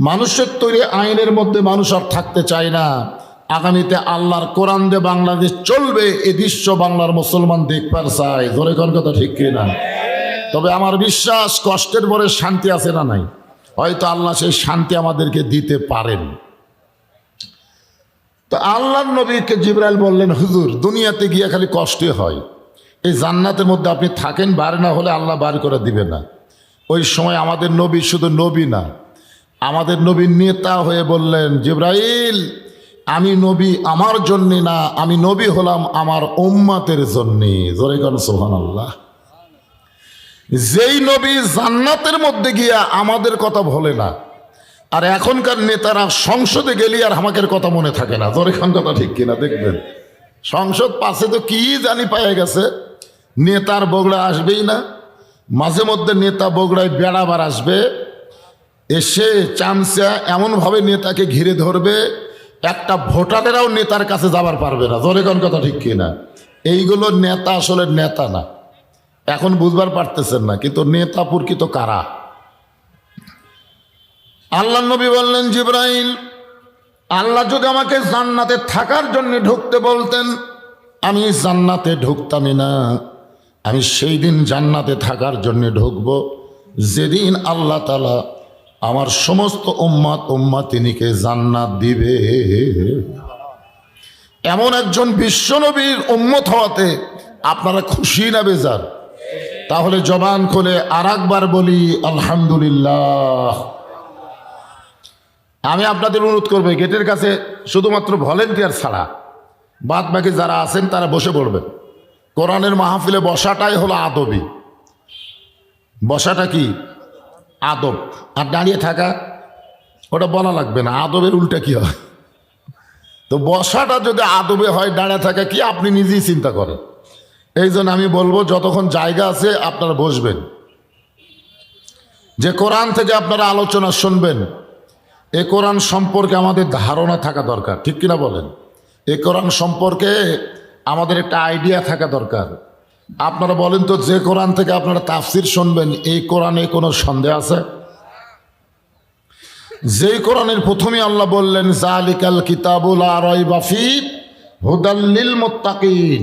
মানুষের তৈরি আইনের মধ্যে মানুষ আর থাকতে চায় না। আগামীতে আল্লাহর কোরআন দিয়ে বাংলাদেশ চলবে, এ দৃশ্য বাংলার মুসলমান দেখবার চায়। ধরে কোন কথা ঠিক কিনা? তবে আমার বিশ্বাস কষ্টের পরে শান্তি আছে না নাই? হয়তো আল্লাহ সেই শান্তি আমাদেরকে দিতে পারেন। তো আল্লাহর নবীকে জিবরাইল বললেন, হুজুর দুনিয়াতে গিয়ে খালি কষ্টই হয়, এই জান্নাতের মধ্যে আপনি থাকেন, বার না হলে আল্লাহ বার করে দিবে না। ওই সময় আমাদের নবী শুধু নবী না, আমাদের নবীর নেতা হয়ে বললেন, জিবরাইল আমি নবী আমার জন্যে না, আমি নবী হলাম আমার উম্মতের জন্যে। জোরে কোন সুবহানাল্লাহ। যেই নবী জান্নাতের মধ্যে গিয়া আমাদের কথা বলে না, আর এখনকার নেতারা সংসদে গেলে আর আমাদের কথা মনে থাকে না। জোরে কোন কথা ঠিক কিনা? দেখবেন সংসদ পাশে তো কি জানি পায়ে গেছে, নেতার বগড়া আসবেই না। মাঝে মধ্যে নেতা বগড়ায় বেড়াবার আসবে, এসে চামচা এমনভাবে নেতাকে ঘিরে ধরবে, একটা ভোটারেরাও নেতার কাছে যাবার পারবে না। জোরে কোন কথা ঠিক কিনা? এইগুলো নেতা আসলে নেতা না। এখন বুঝবার পারতেছেন না, কিন্তু নেতা প্রকৃত কারা? আল্লাহ নবী বললেন, জিবরাইল আল্লাহ যদি আমাকে জান্নাতে থাকার জন্য ঢুকতে বলতেন, আমি জান্নাতে ঢুকতামই না। আমি সেই দিন জান্নাতে থাকার জন্য ঢুকব যেদিন আল্লাহ তাআলা আমার সমস্ত উম্মাতিনীকে জান্নাত দিবে। এমন একজন বিশ্বনবীর উম্মত হওয়াতে আপনারা খুশি না বেজার? তাহলে জবান খুলে আর একবার বলি আলহামদুলিল্লাহ। আমি আপনাদের অনুরোধ করবো, গেটের কাছে শুধুমাত্র ভলেন্টিয়ার ছাড়া বাদ বাকি যারা আছেন তারা বসে পড়বেন। কোরআনের মাহফিলে বসাটাই হলো আদবি। বসাটা কি? আদব। আর দাঁড়িয়ে থাকা ওটা বলা লাগবে না, আদবের উল্টা কি হয়? তো বসাটা যদি আদবে হয়, দাঁড়িয়ে থাকা কি আপনি নিজেই চিন্তা করেন। এই জন্য আমি বলবো যতক্ষণ জায়গা আছে আপনারা বসবেন। যে কোরআন থেকে আপনারা আলোচনা শুনবেন, এ কোরআন সম্পর্কে আমাদের ধারণা থাকা দরকার, ঠিক কিনা বলেন? এ কোরআন সম্পর্কে আমাদের একটা আইডিয়া থাকা দরকার। আপনারা বলেন তো, যে কোরআন থেকে আপনারা তাফসির শুনবেন, এই কোরআনে কোনো সন্দেহ আছে? যেই কোরআনের প্রথমে আল্লাহ বললেন যালিকাল কিতাবু লা রাইবা ফীহি হুদাল লিল মুত্তাকিন,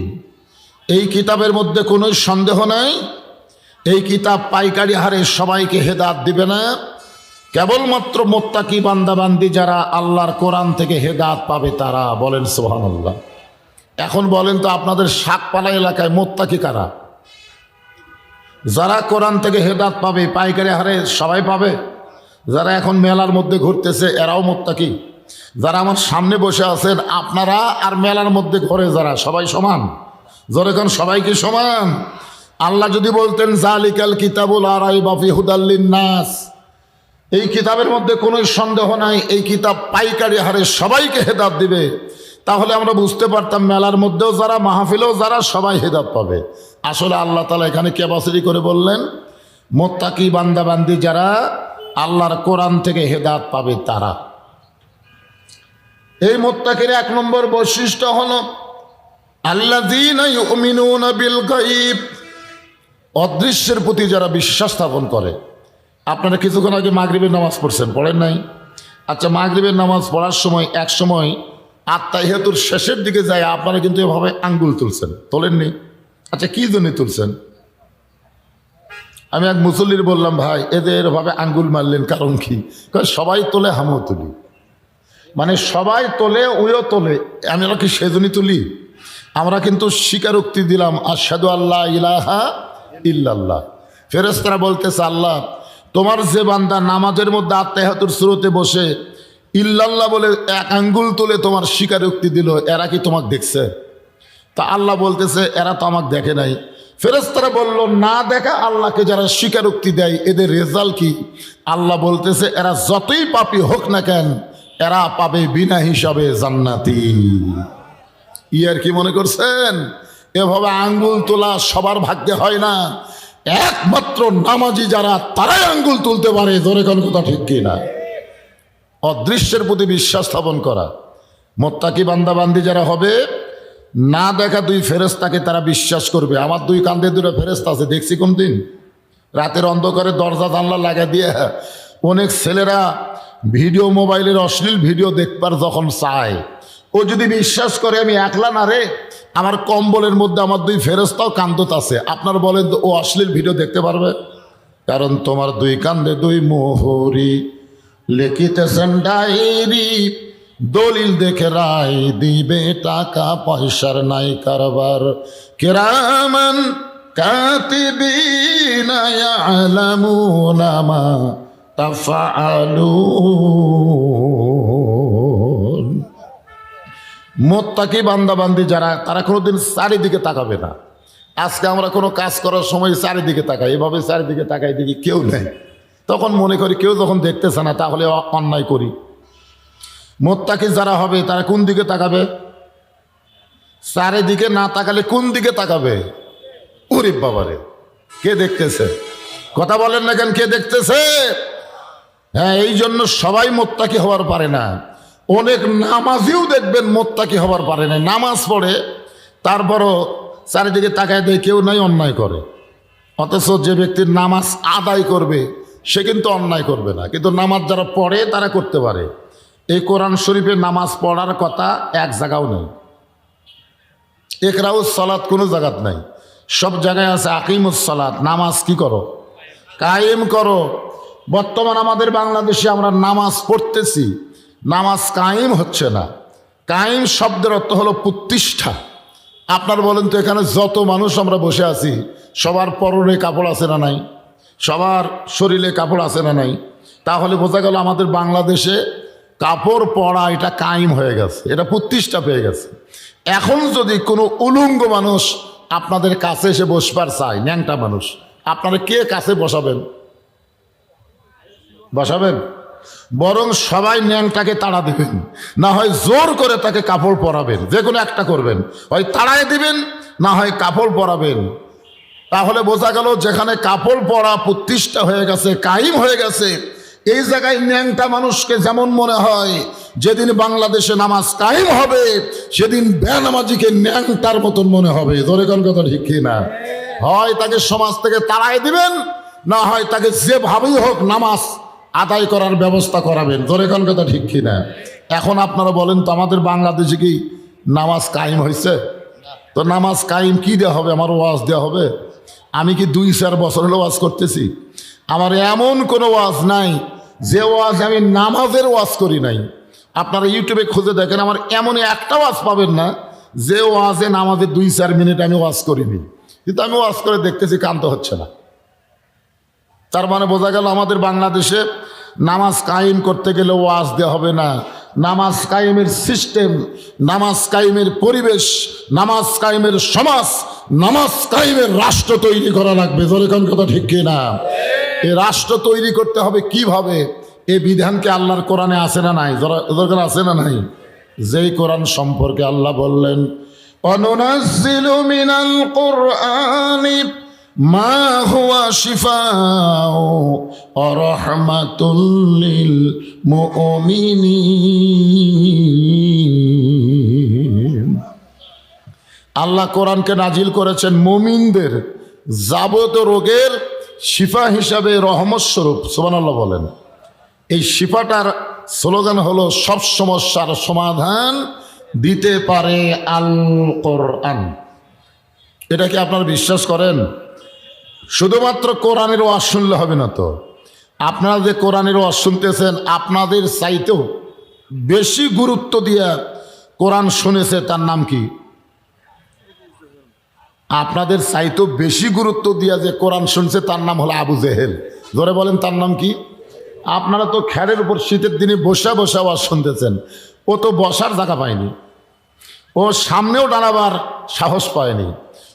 এই কিতাবের মধ্যে কোনো সন্দেহ নাই, এই কিতাব পাইকারি হারে সবাইকে হেদায়েত দিবে না, কেবলমাত্র মুত্তাকি বান্দাবান্দি যারা আল্লাহর কোরআন থেকে হেদায়েত পাবে তারা। বলেন সুবহানাল্লাহ। এখন বলেন তো, আপনাদের শাকপালা এলাকায় মুত্তাকি কারা? যারা কোরআন থেকে হেদায়েত পাবে পাইকারি হারে সবাই পাবে। যারা এখন মেলার মধ্যে ঘুরতেছে এরাও মুত্তাকি। যারা আমার সামনে বসে আছেন আপনারা আর মেলার মধ্যে ঘরে যারা, সবাই সমান? জোরে কোন সবাই কি সমান? আল্লাহ যদি বলতেন যালিকাল কিতাবু লা রাইবা ফীহি হুদাল লিন নাস, এই কিতাবের মধ্যে কোনো সন্দেহ নাই, এই কিতাব পাইকারি হারে সবাইকে হেদায়েত দিবে। তাহলে আমরা বুঝতে পারতাম মেলার মধ্যেও যারা, মাহফিলেও যারা, সবাই হেদায়েত পাবে। আসলে আল্লাহ তাআলা এখানে ক্যাপাসিটি করে বললেন মুত্তাকি বান্দাবান্দি যারা আল্লাহর কোরআন থেকে হেদায়েত পাবে তারা। এই মুত্তাকির এক নম্বর বৈশিষ্ট্য হলো আল্লাযীনা ইউমিনুনা বিল গায়ব, অদৃশ্যের প্রতি যারা বিশ্বাস স্থাপন করে। আপনারা কিছুক্ষণ আগে মাগরিবের নামাজ পড়ছেন, পড়েন নাই? আচ্ছা, মাগরিবের নামাজ পড়ার সময় এক সময় আত্তাহিয়াতুর শেষের দিকে যায় আপনারা কিন্তু এভাবে আঙ্গুল তুলছেন, তোলেননি? আচ্ছা, কি জন্য তুলছেন? আমি এক মুসল্লির বললাম, ভাই এদের এভাবে আঙ্গুল মারলেন কারণ কি? সবাই তোলে, আমিও তুলি। মানে সবাই তোলে, ওইও তোলে, আমরা কি সেজন্যই তুলি? আমরা কিন্তু স্বীকারোক্তি দিলাম আশহাদু আল্লা ইলাহা ইল্লাল্লাহ। ফেরেশতারা বলতেছে, আল্লাহ তোমার যে বান্দা নামাজের মধ্যে আত্তাহিয়াতুর শুরুতে বসে ইল্লাল্লাহ বলে এক আঙ্গুল তুলে তোমার স্বীকারোক্তি দিল, এরা কি তোমাকে দেখছে? তা আল্লাহ বলতেছে, এরা তো আমাকে দেখে নাই। ফেরেশতারা বলল, না দেখা আল্লাহকে যারা স্বীকারোক্তি দেয় এদের রেজাল্ট কি? আল্লাহ বলতেছে, এরা যতই পাপী হোক না কেন এরা পাবে বিনা হিসাবে জান্নাতি। ইয়ার কি মনে করছেন? এভাবে আঙ্গুল তোলা সবার ভাগ্যে হয় না, একমাত্র নামাজি যারা তারাই আঙ্গুল তুলতে পারে। জোরে কোন কথা ঠিক কি না? অদৃশ্যের প্রতি বিশ্বাস স্থাপন করা। মুত্তাকি বান্দাবান্দি যারা হবে, না দেখা দুই ফেরেশতাকে তারা বিশ্বাস করবে। আমার দুই কাঁধে দুটো ফেরেশতা আছে, দেখছি কোন দিন রাতের অন্ধকারে দরজা জানলা লাগা দিয়ে অনেক ছেলেরা ভিডিও, মোবাইলের অশ্লীল ভিডিও দেখবার যখন চায়, ও যদি বিশ্বাস করে আমি একলা না রে, আমার কম্বলের মধ্যে আমার দুই ফেরেশতাও কান্দত আছে, আপনার বলেন তো ও অশ্লীল ভিডিও দেখতে পারবে? কারণ তোমার দুই কান্দে দুই মোহরি, লিখিতেছেন ডায়েরি, দলিল দেখে রায় দিবে, টাকা পয়সার নাই কারবার। কিরামান কাতিবিনা ইয়ালামুনা মা তাফআলুন। মুত্তাকি বান্দাবান্দি যারা, তারা কোনোদিন চারিদিকে তাকাবে না। আজকে আমরা কোনো কাজ করার সময় চারিদিকে তাকাই, এভাবে চারিদিকে তাকাই, দেখি কেউ নেই, তখন মনে করি কেউ যখন দেখতেছে না তাহলে অন্যায় করি। মুত্তাকি যারা হবে তারা কোন দিকে তাকাবে? চারিদিকে না তাকালে কোন দিকে তাকাবে? ওরে বাবারে, কে দেখতেছে? কথা বলেন না কেন, কে দেখতেছে? হ্যাঁ, এই জন্য সবাই মুত্তাকি হওয়ার পারে না। অনেক নামাজিও দেখবেন মুত্তাকি হওয়ার পারে না, নামাজ পড়ে তারপরও চারিদিকে তাকায় দেয় কেউ নাই, অন্যায় করে। অথচ যে ব্যক্তির নামাজ আদায় করবে সে কিন্তু অন্যায় করবে না, কিন্তু নামাজ যারা পড়ে তারা করতে পারে। এই কোরআন শরীফে নামাজ পড়ার কথা এক জায়গাও নেই, ইকরাউস সালাত কোনো জায়গাত নাই, সব জায়গায় আছে আকিমুস সালাত, নামাজ কি করো? কায়েম করো। বর্তমান আমাদের বাংলাদেশে আমরা নামাজ পড়তেছি, নামাজ কায়েম হচ্ছে না। কায়েম শব্দের অর্থ হলো প্রতিষ্ঠা। আপনার বলেন তো, এখানে যত মানুষ আমরা বসে আছি সবার পরনে কাপড় আছে না নাই? সবার শরীরে কাপড় আছে না নাই? তাহলে বোঝা গেল আমাদের বাংলাদেশে কাপড় পরা এটা কায়েম হয়ে গেছে, এটা প্রতিষ্ঠা পেয়ে গেছে। এখন যদি কোনো উলঙ্গ মানুষ আপনাদের কাছে এসে বসবার চায়, ন্যাংটা মানুষ, আপনারা কে কাছে বসাবেন? বসাবেন? বরং সবাই ন্যাংটাকে তাড়া দিবেন, না হয় জোর করে তাকে কাপড় পরাবেন, যে কোনো একটা করবেন, হয় তাড়াই দিবেন না হয় কাপড় পরাবেন। তাহলে বোঝা গেল যেখানে কাপড় পরা প্রতিষ্ঠা হয়ে গেছে, কায়েম হয়ে গেছে, এই জায়গায় ন্যাংটা মানুষকে যেমন মনে হয়, যেদিন বাংলাদেশে নামাজ কায়েম হবে সেদিন বেনামাজিকে ন্যাংটার মতন মনে হবে। ধরে কোন কথা ঠিক কিনা? হয় তাকে সমাজ থেকে তাড়াই দিবেন, না হয় তাকে যেভাবেই হোক নামাজ আদায় করার ব্যবস্থা করাবেন। ধরে কোন কথা ঠিক কিনা? এখন আপনারা বলেন তো, আমাদের বাংলাদেশে কি নামাজ কায়েম হয়েছে? তো নামাজ কায়েম কি দেওয়া হবে? আমার ওয়াজ দেওয়া হবে? আমি কি 2-4 বছর হলো ওয়াজ করতেছি? আমার এমন কোনো ওয়াজ নাই যে ওয়াজ আমি নামাজের ওয়াজ করি নাই। আপনারা ইউটিউবে খুঁজে দেখেন, আমার এমন একটা ওয়াজ পাবেন না যে ওয়াজে নামাজের 2-4 মিনিট আমি ওয়াজ করিনি, কিন্তু আমি ওয়াজ করে দেখতেছি কান্ত হচ্ছে না। তার মানে বোঝা গেল আমাদের বাংলাদেশে নামাজ কায়েম করতে গেলে ওয়াজ দেওয়া হবে না। নামাজ কায়েমের সিস্টেম, নামাজ কায়েমের পরিবেশ, নামাজ কায়েমের সমাজ, নামাজ কায়েমের রাষ্ট্র তৈরি করা লাগবে। জোরে কোন কথা ঠিক কিনা? এই রাষ্ট্র তৈরি করতে হবে কিভাবে? এই বিধানকে আল্লাহর কোরআনে আছে না নাই? দরকার আছে না নাই? যেই কোরআন সম্পর্কে আল্লাহ বললেন অনুনাজ্জিলু মিনাল কুরআনি মা হুয়া শিফাউ ওয়া রাহমাতুল লিল মুমিনিন। আল্লাহ কোরআনকে নাজিল করেছেন মুমিনদের যাবতীয় রোগের শিফা হিসাবে, রহমত স্বরূপ। সুবহানাল্লাহ বলেন। এই শিফাটার স্লোগান হলো সব সমস্যার সমাধান দিতে পারে আল কোরআন। এটা কি আপনারা বিশ্বাস করেন? শুধুমাত্র কোরআনের ওয়াজ শুনলে হবে না তো। আপনারা যে কোরআনের ওয়াজ শুনতেছেন, আপনাদের চাইতেও বেশি গুরুত্ব দিয়ে কোরআন শুনেছে, তার নাম কি? আপনাদের চাইতেও বেশি গুরুত্ব দিয়া যে কোরআন শুনছে তার নাম হলো আবু জেহেল। ধরে বলেন তার নাম কি? আপনারা তো খ্যারের উপর শীতের দিনে বসা বসা আওয়াজ শুনতেছেন, ও তো বসার জায়গা পায়নি, ও সামনেও দাঁড়াবার সাহস পায়নি,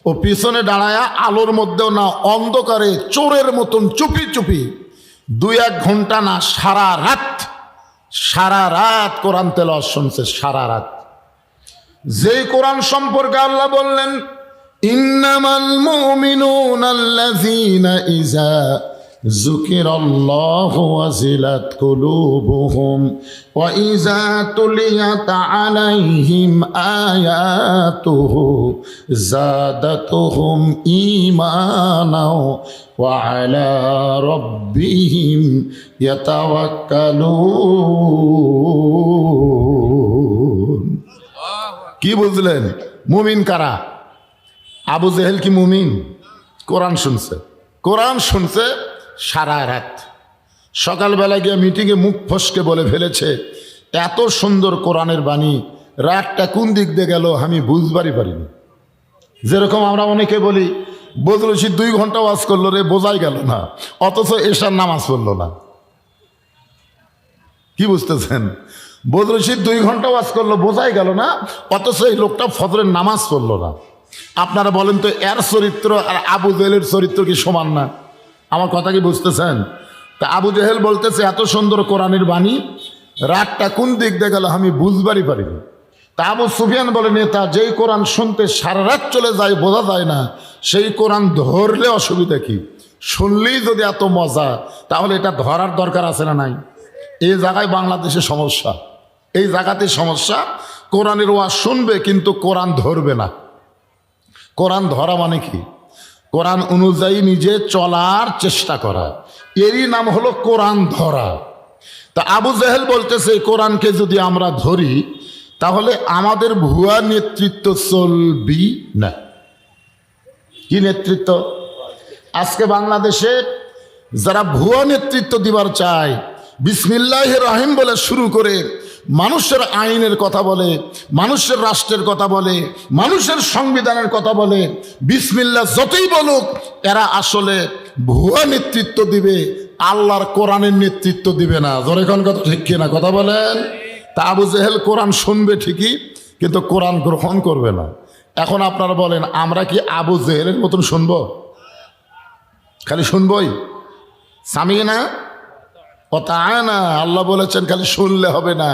ও পিছনে দাঁড়ায়া আলোর মধ্যেও না, অন্ধকারে চোরের মতন চুপি চুপি 2-1 ঘন্টা না, সারা রাত কোরআন তেলাওয়াত শুনছে, সারা রাত। যেই কোরআন সম্পর্কে আল্লাহ বললেন ইন্নামাল মুমিনুনা আল্লাযীনা ইযা যুকিরাল্লাহু ওয়াজিলাত কুলুবুহুম ওয়া ইযা তুলিয়াত আলাইহিম আয়াতুহু যাদাতুহুম ঈমানাও ওয়া আলা রাব্বিহিম ইয়াতাওয়াক্কালুন। কি বুঝলেন? মুমিন কারা? আবু জেহেল কি মুমিন? কোরআন শুনছে, কোরআন শুনছে সারা রাত। সকালবেলা গিয়ে মিটিংয়ে মুখ ফসকে বলে ফেলেছে, এত সুন্দর কোরআনের বাণী, রাতটা কোন দিক দিয়ে গেল আমি বুঝবারই পারিনি। যেরকম আমরা অনেকে বলি বদরুল রশিদ 2 ঘন্টা ওয়াজ করলো রে, বোঝাই গেল না, অথচ এশার নামাজ পড়লো না। কি বুঝতেছেন? বদরুল রশিদ 2 ঘন্টা ওয়াজ করলো, বোঝাই গেল না, অথচ এই লোকটা ফজরের নামাজ পড়লো না। আপনারা বলেন তো, এর চরিত্র আর আবু জেহেলের চরিত্র কি সমান না? আমার কথা কি বুঝতেছেন? তা আবু জেহেল বলতেছে এত সুন্দর কোরআনের বাণী, রাতটা কোন দিক দিয়ে গেল আমি বুঝবারই পারিনি। তা আবু সুফিয়ান বলে, নেতা যেই কোরআন শুনতে সারা রাত চলে যায়, বোঝা যায় না, সেই কোরআন ধরলে অসুবিধা কি? শুনলেই যদি এত মজা, তাহলে এটা ধরার দরকার আছে না নাই? এই জায়গায় বাংলাদেশে সমস্যা, এই জায়গাতে সমস্যা। কোরআনের ওয়াজ শুনবে কিন্তু কোরআন ধরবে না। কোরআন ধরা মানে কি? কোরআন অনুযায়ী নিজে চলার চেষ্টা করা, এরই নাম হলো কোরআন ধরা। তা আবু জেহেল বলতেছে কোরআনকে যদি আমরা ধরি তাহলে আমাদের ভুয়া নেতৃত্ব চলবি না। কি নেতৃত্ব? আজকে বাংলাদেশে যারা ভুয়া নেতৃত্ব দিবার চায়, বিসমিল্লাহির রহিম বলে শুরু করে মানুষের আইনের কথা বলে, মানুষের রাষ্ট্রের কথা বলে, মানুষের সংবিধানের কথা বলে, বিসমিল্লাহ যতই বলুক, এরা আসলে ভুয়া নেতৃত্ব দিবে, আল্লাহর কোরআনের নেতৃত্ব দিবে না। জোরে কোন কথা ঠিক কিনা? কথা বলেন। তা আবু জেহেল কোরআন শুনবে ঠিকই, কিন্তু কোরআন গ্রহণ করবে না। এখন আপনারা বলেন, আমরা কি আবু জেহেলের মতন শুনবো? খালি শুনবই? সামিনা ও তাআনা, আল্লাহ বলেছেন খালি শুনলে হবে না,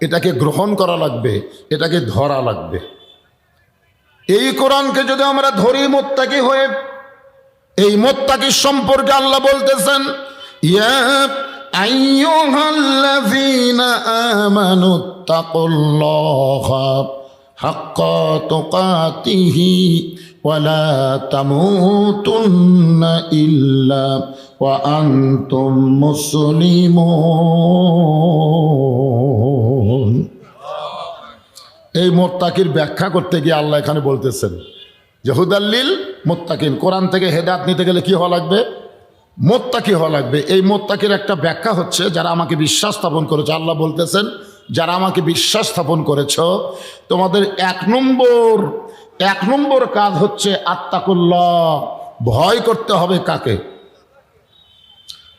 এটাকে গ্রহণ করা লাগবে, এটাকে ধরা লাগবে। এই কোরআনকে যদি আমরা ধরি মুত্তাকি হয়ে, এই মুত্তাকি সম্পর্কে আল্লাহ বলতেছেন ইয়া আইয়ুহাল্লাযীনা আমানুত্তাকুল্লাহা হাক্কা তুকাতিহি ওয়া লা তামুতুন্না ইল্লা ওয়া আনতুম মুসলিমুন। এই মুত্তাকির ব্যাখ্যা করতে গিয়ে আল্লাহ এখানে বলতেছেন যে হুদাল্লিল মুত্তাকিন, কোরআন থেকে হেদায়েত নিতে গেলে কি হওয়া লাগবে? মুত্তাকি হওয়া লাগবে। এই মুত্তাকির একটা ব্যাখ্যা হচ্ছে যারা আমাকে বিশ্বাস স্থাপন করেছে। আল্লাহ বলতেছেন যারা আমাকে বিশ্বাস স্থাপন করেছ, তোমাদের এক নম্বর কাজ হচ্ছে আত্তাকুল্লাহ, ভয় করতে হবে। কাকে?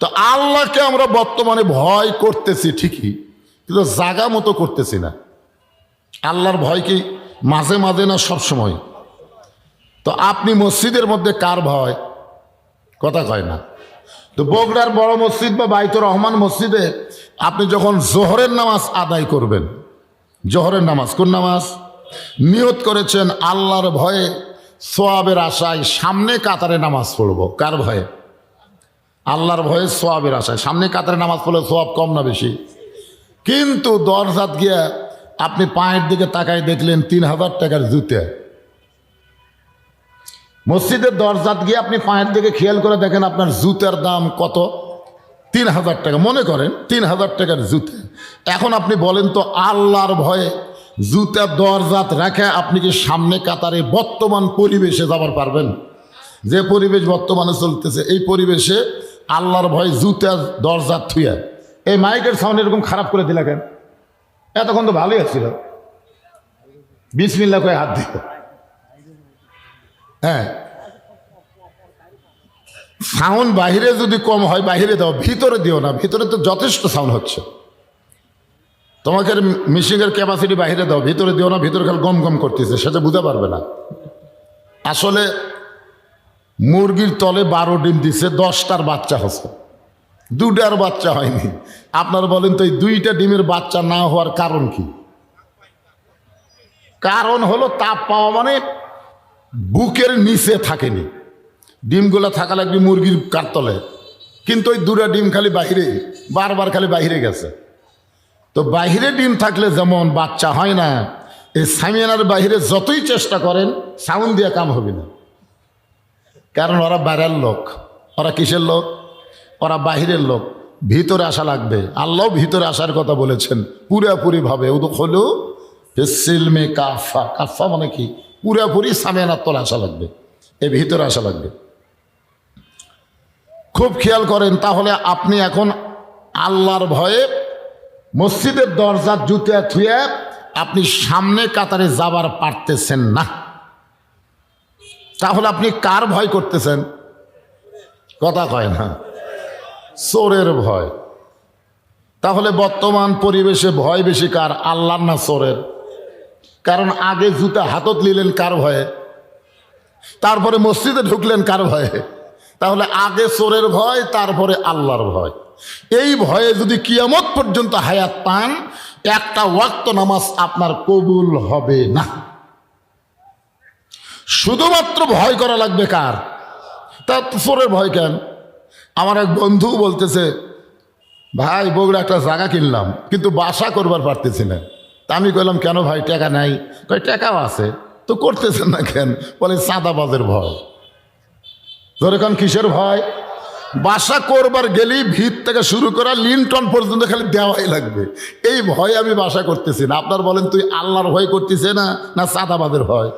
তো আল্লাহকে আমরা বর্তমানে ভয় করতেছি ঠিকই, কিন্তু জাগা মতো করতেছি না। আল্লাহর ভয় কি মাঝে মাঝে না সব সময়? তো আপনি মসজিদের মধ্যে কার ভয়? কথা কয় না। তো বগুড়ার বড় মসজিদ বা বাইতুর রহমান মসজিদে আপনি যখন জোহরের নামাজ আদায় করবেন, জোহরের নামাজ, কোন নামাজ? নিয়ত করেছেন আল্লাহর ভয়ে সোয়াবের আশায় সামনে কাতারে নামাজ পড়ব। কার ভয়ে? আল্লাহর ভয়ে সোয়াবের আশায় সামনে কাতারে নামাজ পড়লে সোয়াব কম না বেশি? কিন্তু দরজাত গিয়া আপনি পায়ের দিকে তাকায় দেখলেন 3000 টাকার জুতে। মসজিদের দরজাত গিয়ে আপনি পায়ের দিকে খেয়াল করে দেখেন আপনার জুতার দাম কত? 3000 টাকা। মনে করেন 3000 টাকার জুতে। এখন আপনি বলেন তো আল্লাহর ভয়ে জুতার দরজাত রেখে আপনি কি সামনে কাতারে বর্তমান পরিবেশে যাবার পারবেন? যে পরিবেশ বর্তমানে চলতেছে এই পরিবেশে আল্লাহর ভয়ে জুতার দরজাত থুয়া এই মাইকের সাউন্ড এরকম খারাপ করে দিলা কেন? এতক্ষণ তো ভালোই আসছিল, বিসমিল্লাহ কয়ে হাত দিল। হ্যাঁ, সাউন্ড বাহিরে যদি কম হয় বাহিরে দাও, ভিতরে দিও না, ভিতরে তো যথেষ্ট সাউন্ড হচ্ছে। তোমাকে মিশিংয়ের ক্যাপাসিটি বাহিরে দাও, ভিতরে দিও না, ভিতরে খালি গম গম করতেছে, সেটা বুঝতে পারবে না। আসলে মুরগির তলে 12 ডিম দিছে, 10টার বাচ্চা হচ্ছে, 2টার বাচ্চা হয়নি। আপনারা বলেন তো এই 2টা ডিমের বাচ্চা না হওয়ার কারণ কি? কারণ হলো তাপ পাওয়া মানে বুকের নিচে থাকেনি, ডিমগুলো থাকা লাগবে মুরগির কারতলে, কিন্তু ওই 2টা ডিম খালি বাহিরে, বারবার খালি বাহিরে গেছে। তো বাহিরে ডিম থাকলে যেমন বাচ্চা হয় না, এই সামিয়ানার বাহিরে যতই চেষ্টা করেন সাউন্ড দিয়ে কাম হবে না, কারণ ওরা বাইরের লোক। ওরা কিসের লোক? ওরা বাহিরের লোক। ভিতরে আসা লাগবে। আল্লাহ ভিতরে আসার কথা বলেছেন পুরাপুরি ভাবে। উদুক হলো সিলমে কাফা। কাফা মানে কি? পুরাপুরি সামিয়ানার তলে আসা লাগবে, এ ভিতরে আসা লাগবে। খুব খেয়াল করেন। তাহলে আপনি এখন আল্লাহর ভয়ে মসজিদের দরজা জুতে থুয়ে আপনি সামনে কাতারে যাবার পারতেছেন না, তাহলে আপনি কার ভয় করতেছেন? কথা কয় না, চোরের ভয়। তাহলে বর্তমান পরিবেশে ভয় বেশি কার? আল্লাহর না চোরের? কারণ আগে জুতা হাতত নিলেন কার ভয়ে? তারপরে মসজিদে ঢুকলেন কার ভয়ে? তাহলে আগে চোরের ভয়, তারপরে আল্লাহর ভয়। এই ভয়ে যদি কিয়ামত পর্যন্ত হায়াত পান, একটা ওয়াক্ত নামাজ আপনার কবুল হবে না। শুধুমাত্র ভয় করা লাগবে কার? তা চোরের ভয় কেন? আমার এক বন্ধু বলতেছে, ভাই বগুড়া একটা জায়গা কিনলাম কিন্তু বাসা করবার পারতেছি না। তা আমি কইলাম কেন ভাই, টাকা নাই? কই টাকাও আছে, তো করতেছেন না কেন? বলে চাঁদাবাজের ভয়। ধরে কারণ কিসের ভয়? বাসা করবার গেলেই ভিত থেকে শুরু করা লিনটন পর্যন্ত খালি দেওয়াই লাগবে, এই ভয় আমি বাসা করতেছি না। আপনার বলেন তুই আল্লাহর ভয় করতেছে না, না চাঁদাবাজের ভয়?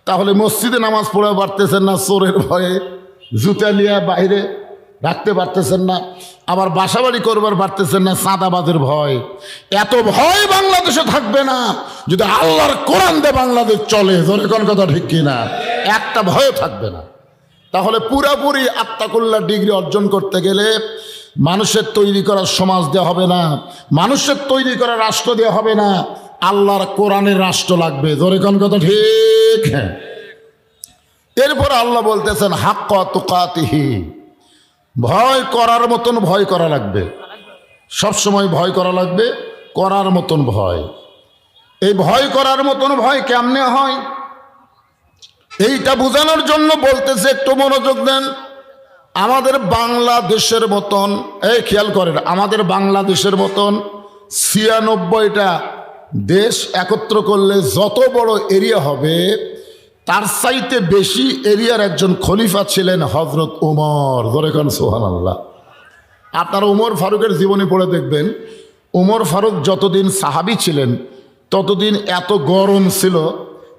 তাহলে মসজিদে নামাজ পড়ে পারতেছেন না চোরের ভয়ে, জুতা নিয়ে বাইরে রাখতে পারতেছেন না, আবার বাসা বাড়ি করবার পারতেছেন না চাঁদাবাজের ভয়। এত ভয় বাংলাদেশে থাকবে না যদি আল্লাহর কোরআন দিয়ে বাংলাদেশ চলে। ধরে কোন কথা ঠিক কিনা? একটা ভয়ও থাকবে না। তাহলে পুরাপুরি আত্মাকুল্লাহ ডিগ্রি অর্জন করতে গেলে মানুষের তৈরি করা সমাজ দেওয়া হবে না, মানুষের তৈরি করা রাষ্ট্র দেওয়া হবে না, আল্লাহর কোরআনের রাষ্ট্র লাগবে। ধরে কোন কথা ঠিক? হ্যাঁ। এরপর আল্লাহ বলতেছেন হাক্কা তুকাতিহি, ভয় করার মতন ভয় করা লাগবে, সবসময় ভয় করা লাগবে, করার মতন ভয়। এই ভয় করার মতন ভয় কেমনে হয় এইটা বোঝানোর জন্য বলতেছে, একটু মনোযোগ দেন। আমাদের বাংলাদেশের মতন, এই খেয়াল করেন, আমাদের বাংলাদেশের মতন 96টা দেশ একত্র করলে যত বড় এরিয়া হবে তার চাইতে বেশি এরিয়ার একজন খলিফা ছিলেন হজরত উমর। ধরে কোন সুবহানাল্লাহ। আপনারা উমর ফারুকের জীবনী পড়ে দেখবেন, উমর ফারুক যতদিন সাহাবী ছিলেন ততদিন এত গরম ছিল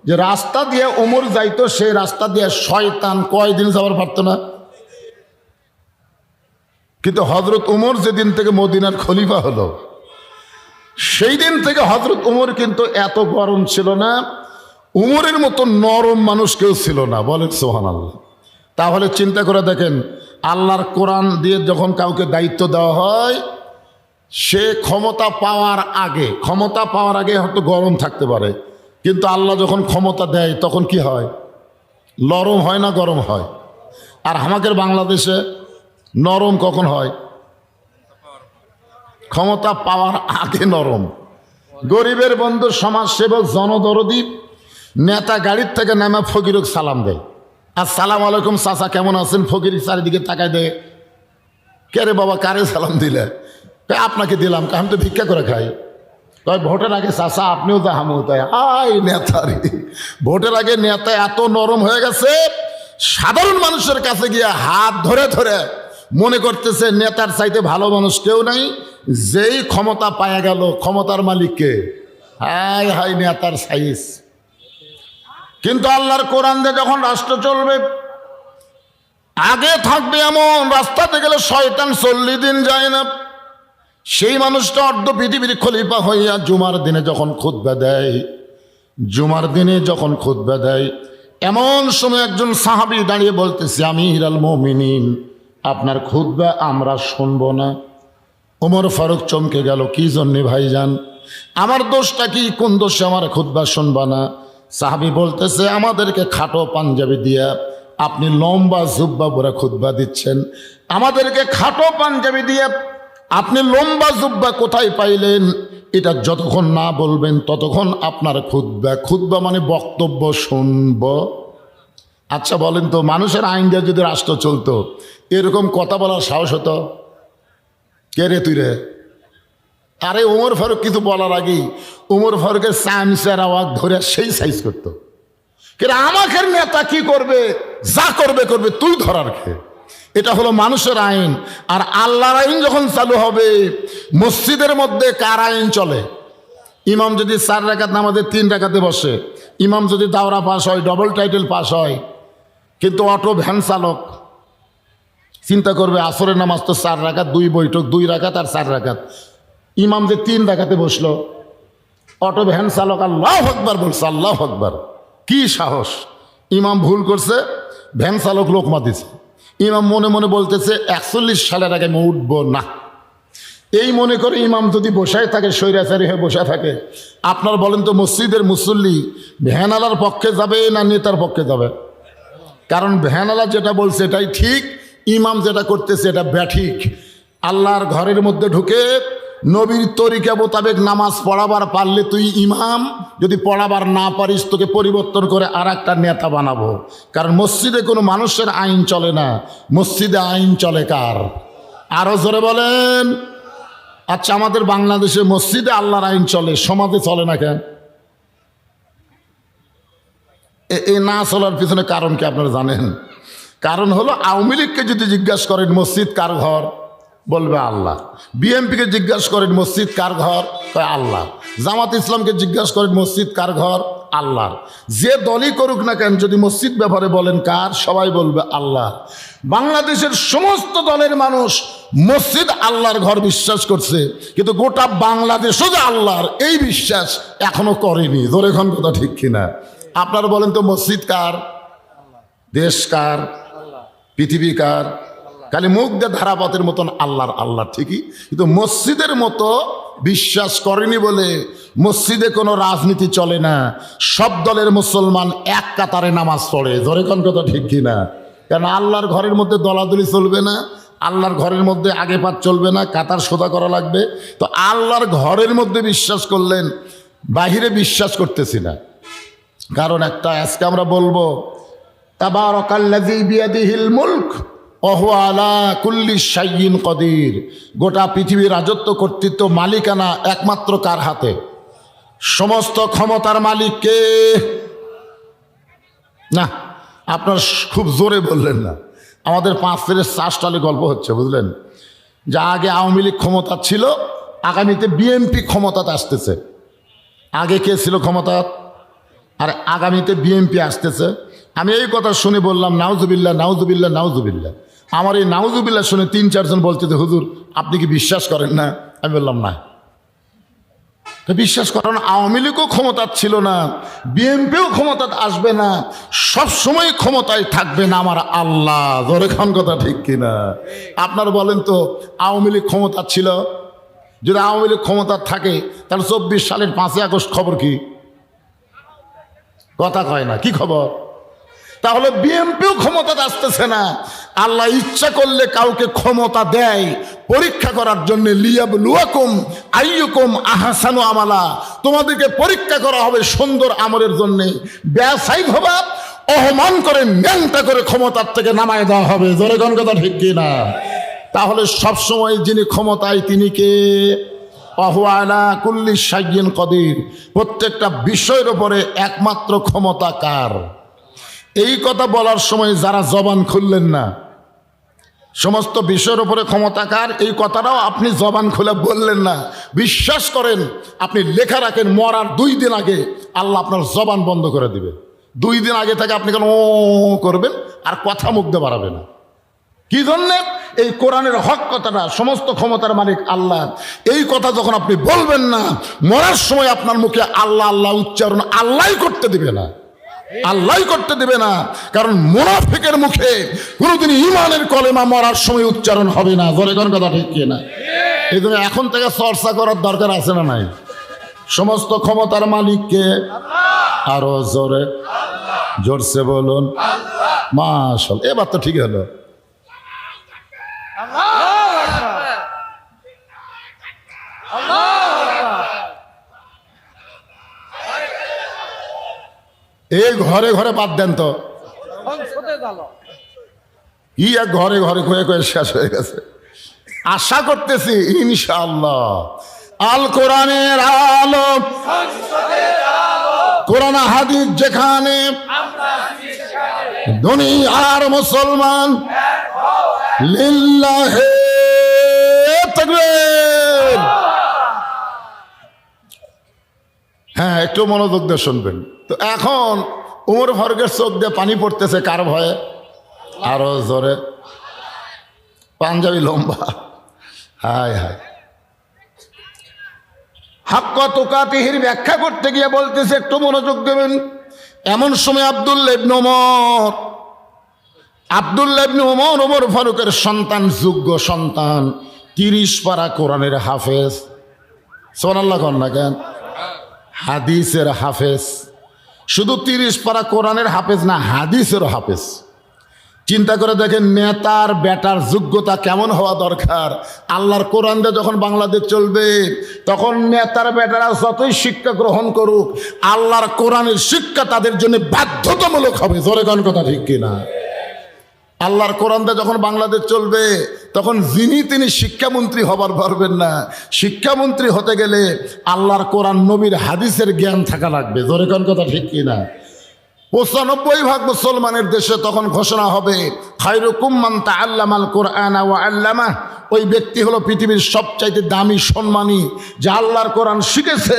যে রাস্তা দিয়ে উমর যাইতো, সেই রাস্তা দিয়ে শয়তান কয়দিন যাওয়ার পারত না। কিন্তু হজরত উমর যেদিন থেকে মদিনার খলিফা হলো সেই দিন থেকে হজরত উমর কিন্তু এত গরম ছিল না, উমরের মতো নরম মানুষ কেউ ছিল না। বলেন সুবহানাল্লাহ। তাহলে চিন্তা করে দেখেন, আল্লাহর কোরআন দিয়ে যখন কাউকে দায়িত্ব দেওয়া হয়, সে ক্ষমতা পাওয়ার আগে হয়তো গরম থাকতে পারে, কিন্তু আল্লাহ যখন ক্ষমতা দেয় তখন কি হয়? নরম হয় না গরম হয়? আর আমাদের বাংলাদেশে নরম কখন হয়? ক্ষমতা পাওয়ার আগে নরম। গরিবের বন্ধু, সমাজসেবক, জনদরদী নেতা গাড়ির থেকে নামে ফকিরক সালাম দেয়। আসসালামু আলাইকুম চাচা, কেমন আছেন? ফকির চারিদিকে তাকায় দেয়, কে রে বাবা, কারে সালাম দিলে? আপনাকে দিলাম, আমি তো ভিক্ষা করে খাই। তাই ভোটের আগে চাচা আপনিও তো হামু তাই আই নেতা রে। ভোটের আগে নেতা এত নরম হয়ে গেছে, সাধারণ মানুষের কাছে গিয়ে হাত ধরে ধরে মনে করতেছে নেতার চাইতে ভালো মানুষ কেউ নাই। যেই ক্ষমতা পায়া গেল, ক্ষমতার মালিককে হাই হাই নেতার সাইজ। কিন্তু আল্লাহর কোরআন দিয়ে যখন রাষ্ট্র চলবে, আগে থাকবে এমন রাস্তাতে গেলে শয়তান 40 দিন যায় না। সেই মানুষটা অর্ধ পৃথিবীর খলিফা হইয়া জুমার দিনে যখন খুতবা দেয়, এমন সময় একজন সাহাবী দাঁড়িয়ে বলতেছে, আমিরুল মুমিনিন, আপনার খুতবা আমরা শুনবো না। ওমর ফারুক চমকে গেল, কি জন্যে ভাইজান? আমার দোষটা কি? কোন দোষে আমার খুতবা শুনবা না? সাহাবী বলতেছে, আমাদেরকে খাটো পাঞ্জাবি দিয়া আপনি লম্বা জুব্বা পরে খুতবা দিচ্ছেন। আমাদেরকে খাটো পাঞ্জাবি দিয়ে আপনি লম্বা জুব্বা কোথায় পাইলেন? এটা যতক্ষণ না বলবেন ততক্ষণ আপনার খুতবা মানে বক্তব্য শুনব। আচ্ছা বলেন তো, মানুষের আইন দিয়ে যদি রাষ্ট্র চলতো, এরকম কথা বলার সাহস হতো? কে রে তুই রে? আরে ওমর ফারুক কিছু বলার আগেই ওমর ফারুকের চামচের আওয়াজ ধরে সেই সাইজ করতো। কিন্তু আমাকে নেতা কি করবে? যা করবে করবে, তুই ধরার খেয়ে। এটা হলো মানুষের আইন। আর আল্লাহর আইন যখন চালু হবে, মসজিদের মধ্যে কার আইন চলে? ইমাম যদি 4 রাকাত নামাজে 3 রাকাতে বসে, ইমাম যদি দাওরা পাস হয়, ডবল টাইটেল পাস হয়, কিন্তু অটো ভ্যান চালক চিন্তা করবে আসরের নামাজ তো 4 রাকাত, 2 বৈঠক, 2 রাকাত আর 4 রাকাত, ইমাম যে 3 রাকাতে বসলো, অটো ভ্যান চালক আল্লাহু আকবার বলছে, আল্লাহু আকবার। কি সাহস! ইমাম ভুল করছে, ভ্যান চালক লোকমা দিছে। ইমাম মনে মনে বলতেছে 41 সালের আগে আমি উঠবো না। এই মনে করে ইমাম যদি বসায় থাকে, স্বৈরাচারী হয়ে বসে থাকে, আপনার বলেন তো মসজিদের মুসল্লি ভ্যানালার পক্ষে যাবে না নেতার পক্ষে যাবে? কারণ ভ্যানালা যেটা বলছে এটাই ঠিক, ইমাম যেটা করতেছে এটা ব্যাঠিক। আল্লাহর ঘরের মধ্যে ঢুকে নবীর তরিকা মোতাবেক নামাজ পড়াবার পারলে তুই ইমাম, যদি পড়াবার না পারিস তোকে পরিবর্তন করে আর একটা নেতা বানাবো। কারণ মসজিদে কোনো মানুষের আইন চলে না, মসজিদে আইন চলে কার? আরো জোরে বলেন। আচ্ছা, আমাদের বাংলাদেশে মসজিদে আল্লাহর আইন চলে, সমাজে চলে না কেন? এই না চলার পিছনে কারণ কি আপনারা জানেন? কারণ হলো, আওয়ামী লীগকে যদি জিজ্ঞাসা করেন মসজিদ কার ঘর, বলবে আল্লাহ। বিএনপিকে জিজ্ঞাসা করেন মসজিদ কার ঘর, কয় আল্লাহ। জামাত ইসলামকে জিজ্ঞাসা করেন মসজিদ কার ঘর, আল্লাহর। যে দলই করুক না কেন, যদি মসজিদ ব্যাপারে বলেন কার, সবাই বলবে আল্লাহ। বাংলাদেশের সমস্ত দলের মানুষ মসজিদ আল্লাহর ঘর বিশ্বাস করছে, কিন্তু গোটা বাংলাদেশও যে আল্লাহর এই বিশ্বাস এখনো করেনি। ধরে এখন কথা ঠিক কিনা? আপনারা বলেন তো, মসজিদ কার? দেশ কার? পৃথিবী কার? খালি মুখ দিয়ে ধারাপথের মতন আল্লাহর আল্লাহ ঠিকই, কিন্তু মসজিদের মতো বিশ্বাস করেনি বলে মসজিদে কোনো রাজনীতি চলে না। সব দলের মুসলমান এক কাতারে নামাজ পড়ে। ধরে কোন কথা ঠিক কিনা? কারণ আল্লাহর ঘরের মধ্যে দলাদলি চলবে না, আল্লাহর ঘরের মধ্যে আগে পাত চলবে না, কাতার সোজা করা লাগবে। তো আল্লাহর ঘরের মধ্যে বিশ্বাস করলেন, বাহিরে বিশ্বাস করতেছি না। কারণ একটা, আজকে আমরা বলবো তাবারাকাল্লাযী বিয়াদিহিল মুলক ওয়া হুয়া আলা কুল্লি শাইইন কদির। গোটা পৃথিবীর রাজত্ব, কর্তৃত্ব, মালিকানা একমাত্র কার হাতে? সমস্ত ক্ষমতার মালিক কে? না, আপনার খুব জোরে বললেন না। আমাদের 5 ফেরের 4 টালে গল্প হচ্ছে, বুঝলেন? যা আগে আওয়ামী লীগ ক্ষমতা ছিল, আগামীতে বিএনপি ক্ষমতাতে আসতেছে। আগে কে ছিল ক্ষমতা? আর আগামীতে বিএনপি আসতেছে। আমি এই কথা শুনে বললাম নাউজুবিল্লাহ, নাউজুবিল্লাহ, নাউজুবিল্লাহ। আমার এই নাউজুবিল্লাহ শুনে 3-4 জন বলতে, হুজুর আপনি কি বিশ্বাস করেন না? আমি বললাম না। তো বিশ্বাস করেন, আওয়ামী লীগও ক্ষমতা ছিল না, বিএনপিও ক্ষমতা আসবে না, সব সময় ক্ষমতায় থাকবে না আমার আল্লাহ। ধরে খান কথা ঠিক কিনা? আপনার বলেন তো, আওয়ামী লীগ ক্ষমতা ছিল? যদি আওয়ামী লীগ ক্ষমতা থাকে, তাহলে 24 সালের 5ই আগস্ট খবর কি? কথা কয় না, কি খবর? তাহলে বিএনপিও ক্ষমতা আসতেছে না, আল্লাহ ইচ্ছা করলে কাউকে ক্ষমতা দেয় পরীক্ষা করার জন্য, লিয়াবলুয়াকুম আইয়ুকুম আহসানু আমালা, তোমাদেরকে পরীক্ষা করা হবে সুন্দর আমলের জন্য। ব্যবসায়িক হবা, অপমান করে ন্যাংটা করে ক্ষমতার থেকে নামায় দেওয়া হবে। জোরে কোন কথা ঠিক কিনা? তাহলে সবসময় যিনি ক্ষমতায় তিনি কে? ওয়াহুয়া আলা কুল্লি শাইইন কদির, প্রত্যেকটা বিষয়ের উপরে একমাত্র ক্ষমতা কার? এই কথা বলার সময় যারা জবান খুললেন না, সমস্ত বিষয়ের উপরে ক্ষমতা কার, এই কথাটাও আপনি জবান খুলে বললেন না, বিশ্বাস করেন আপনি লেখা রাখেন মরার 2 দিন আগে আল্লাহ আপনার জবান বন্ধ করে দিবে। 2 দিন আগে থেকে আপনি কেন ও করবেন আর কথা মুখ দিয়ে বাড়াবে না। কি জন্যে? এই কোরআনের হক কথাটা, সমস্ত ক্ষমতার মালিক আল্লাহ, এই কথা যখন আপনি বলবেন না, মরার সময় আপনার মুখে আল্লাহ আল্লাহ উচ্চারণ আল্লাহ করতে দিবে না, আল্লাহ করতে দিবে না। কারণ মুনাফিকের মুখে কোনোদিন ঈমানের কলেমা মরার সময় উচ্চারণ হবে না। জোরে কোন কথা ঠিক কি না? এই জন্য এখন থেকে চর্চা করার দরকার আছে না নাই? সমস্ত ক্ষমতার মালিককে আরো জোরে জোরসে বলুন মাশাআল্লাহ। এবার তো ঠিক হলো। এই ঘরে ঘরে বাদ দেন তো, ই এক ঘরে ঘরে কয়ে কয়ে শেষ হয়ে গেছে। আশা করতেছি ইনশাআল্লাহ আল কোরআনের আলো, কোরআন হাদিস যেখানে, দুনিয়ার মুসলমান লিল্লাহে তাকবীর। হ্যাঁ, একটু মনোযোগ দিয়ে শুনবেন। তো এখন উমর ফারুকের চোখ দিয়ে পানি পড়তেছে কার ভয়ে? আরো জোরে, পাঞ্জাবি লম্বা, হায় হায়। হাক্কা তুকাতিহির ব্যাখ্যা করতে গিয়ে বলতেছে একটু মনোযোগ দেবেন। এমন সময় আব্দুল্লাহ ইবনে ওমর, ওমর ফারুকের সন্তান, যোগ্য সন্তান, 30 পারা কোরআনের হাফেজ। সুবহানাল্লাহ কন না কেন? হাদিসের হাফেজ। শুধু 30 পারা কোরআনের হাফেজ না, হাদিসেরও হাফেজ। চিন্তা করে দেখেন নেতার বেটার যোগ্যতা কেমন হওয়া দরকার। আল্লাহর কোরআন দিয়ে যখন বাংলাদেশ চলবে, তখন নেতার বেটারা যতই শিক্ষা গ্রহণ করুক, আল্লাহর কোরআনের শিক্ষা তাদের জন্য বাধ্যতামূলক হবে। জোরে কোন কথা ঠিক কিনা? আল্লাহর কোরআন দিয়ে যখন বাংলাদেশ চলবে, তখন তিনি শিক্ষামন্ত্রী হবার পারবেন না। শিক্ষামন্ত্রী হতে গেলে আল্লাহর কোরআন নবীর হাদিসের জ্ঞান থাকা লাগবে। জোরে কোন কথা ঠিক কিনা? 95% মুসলমানের দেশে তখন ঘোষণা হবে খায়রুকুম মান তাআল্লামাল কোরআনা ওয়া আল্লামাহ। ওই ব্যক্তি হলো পৃথিবীর সবচাইতে দামি, সম্মানী, যে আল্লাহর কোরআন শিখেছে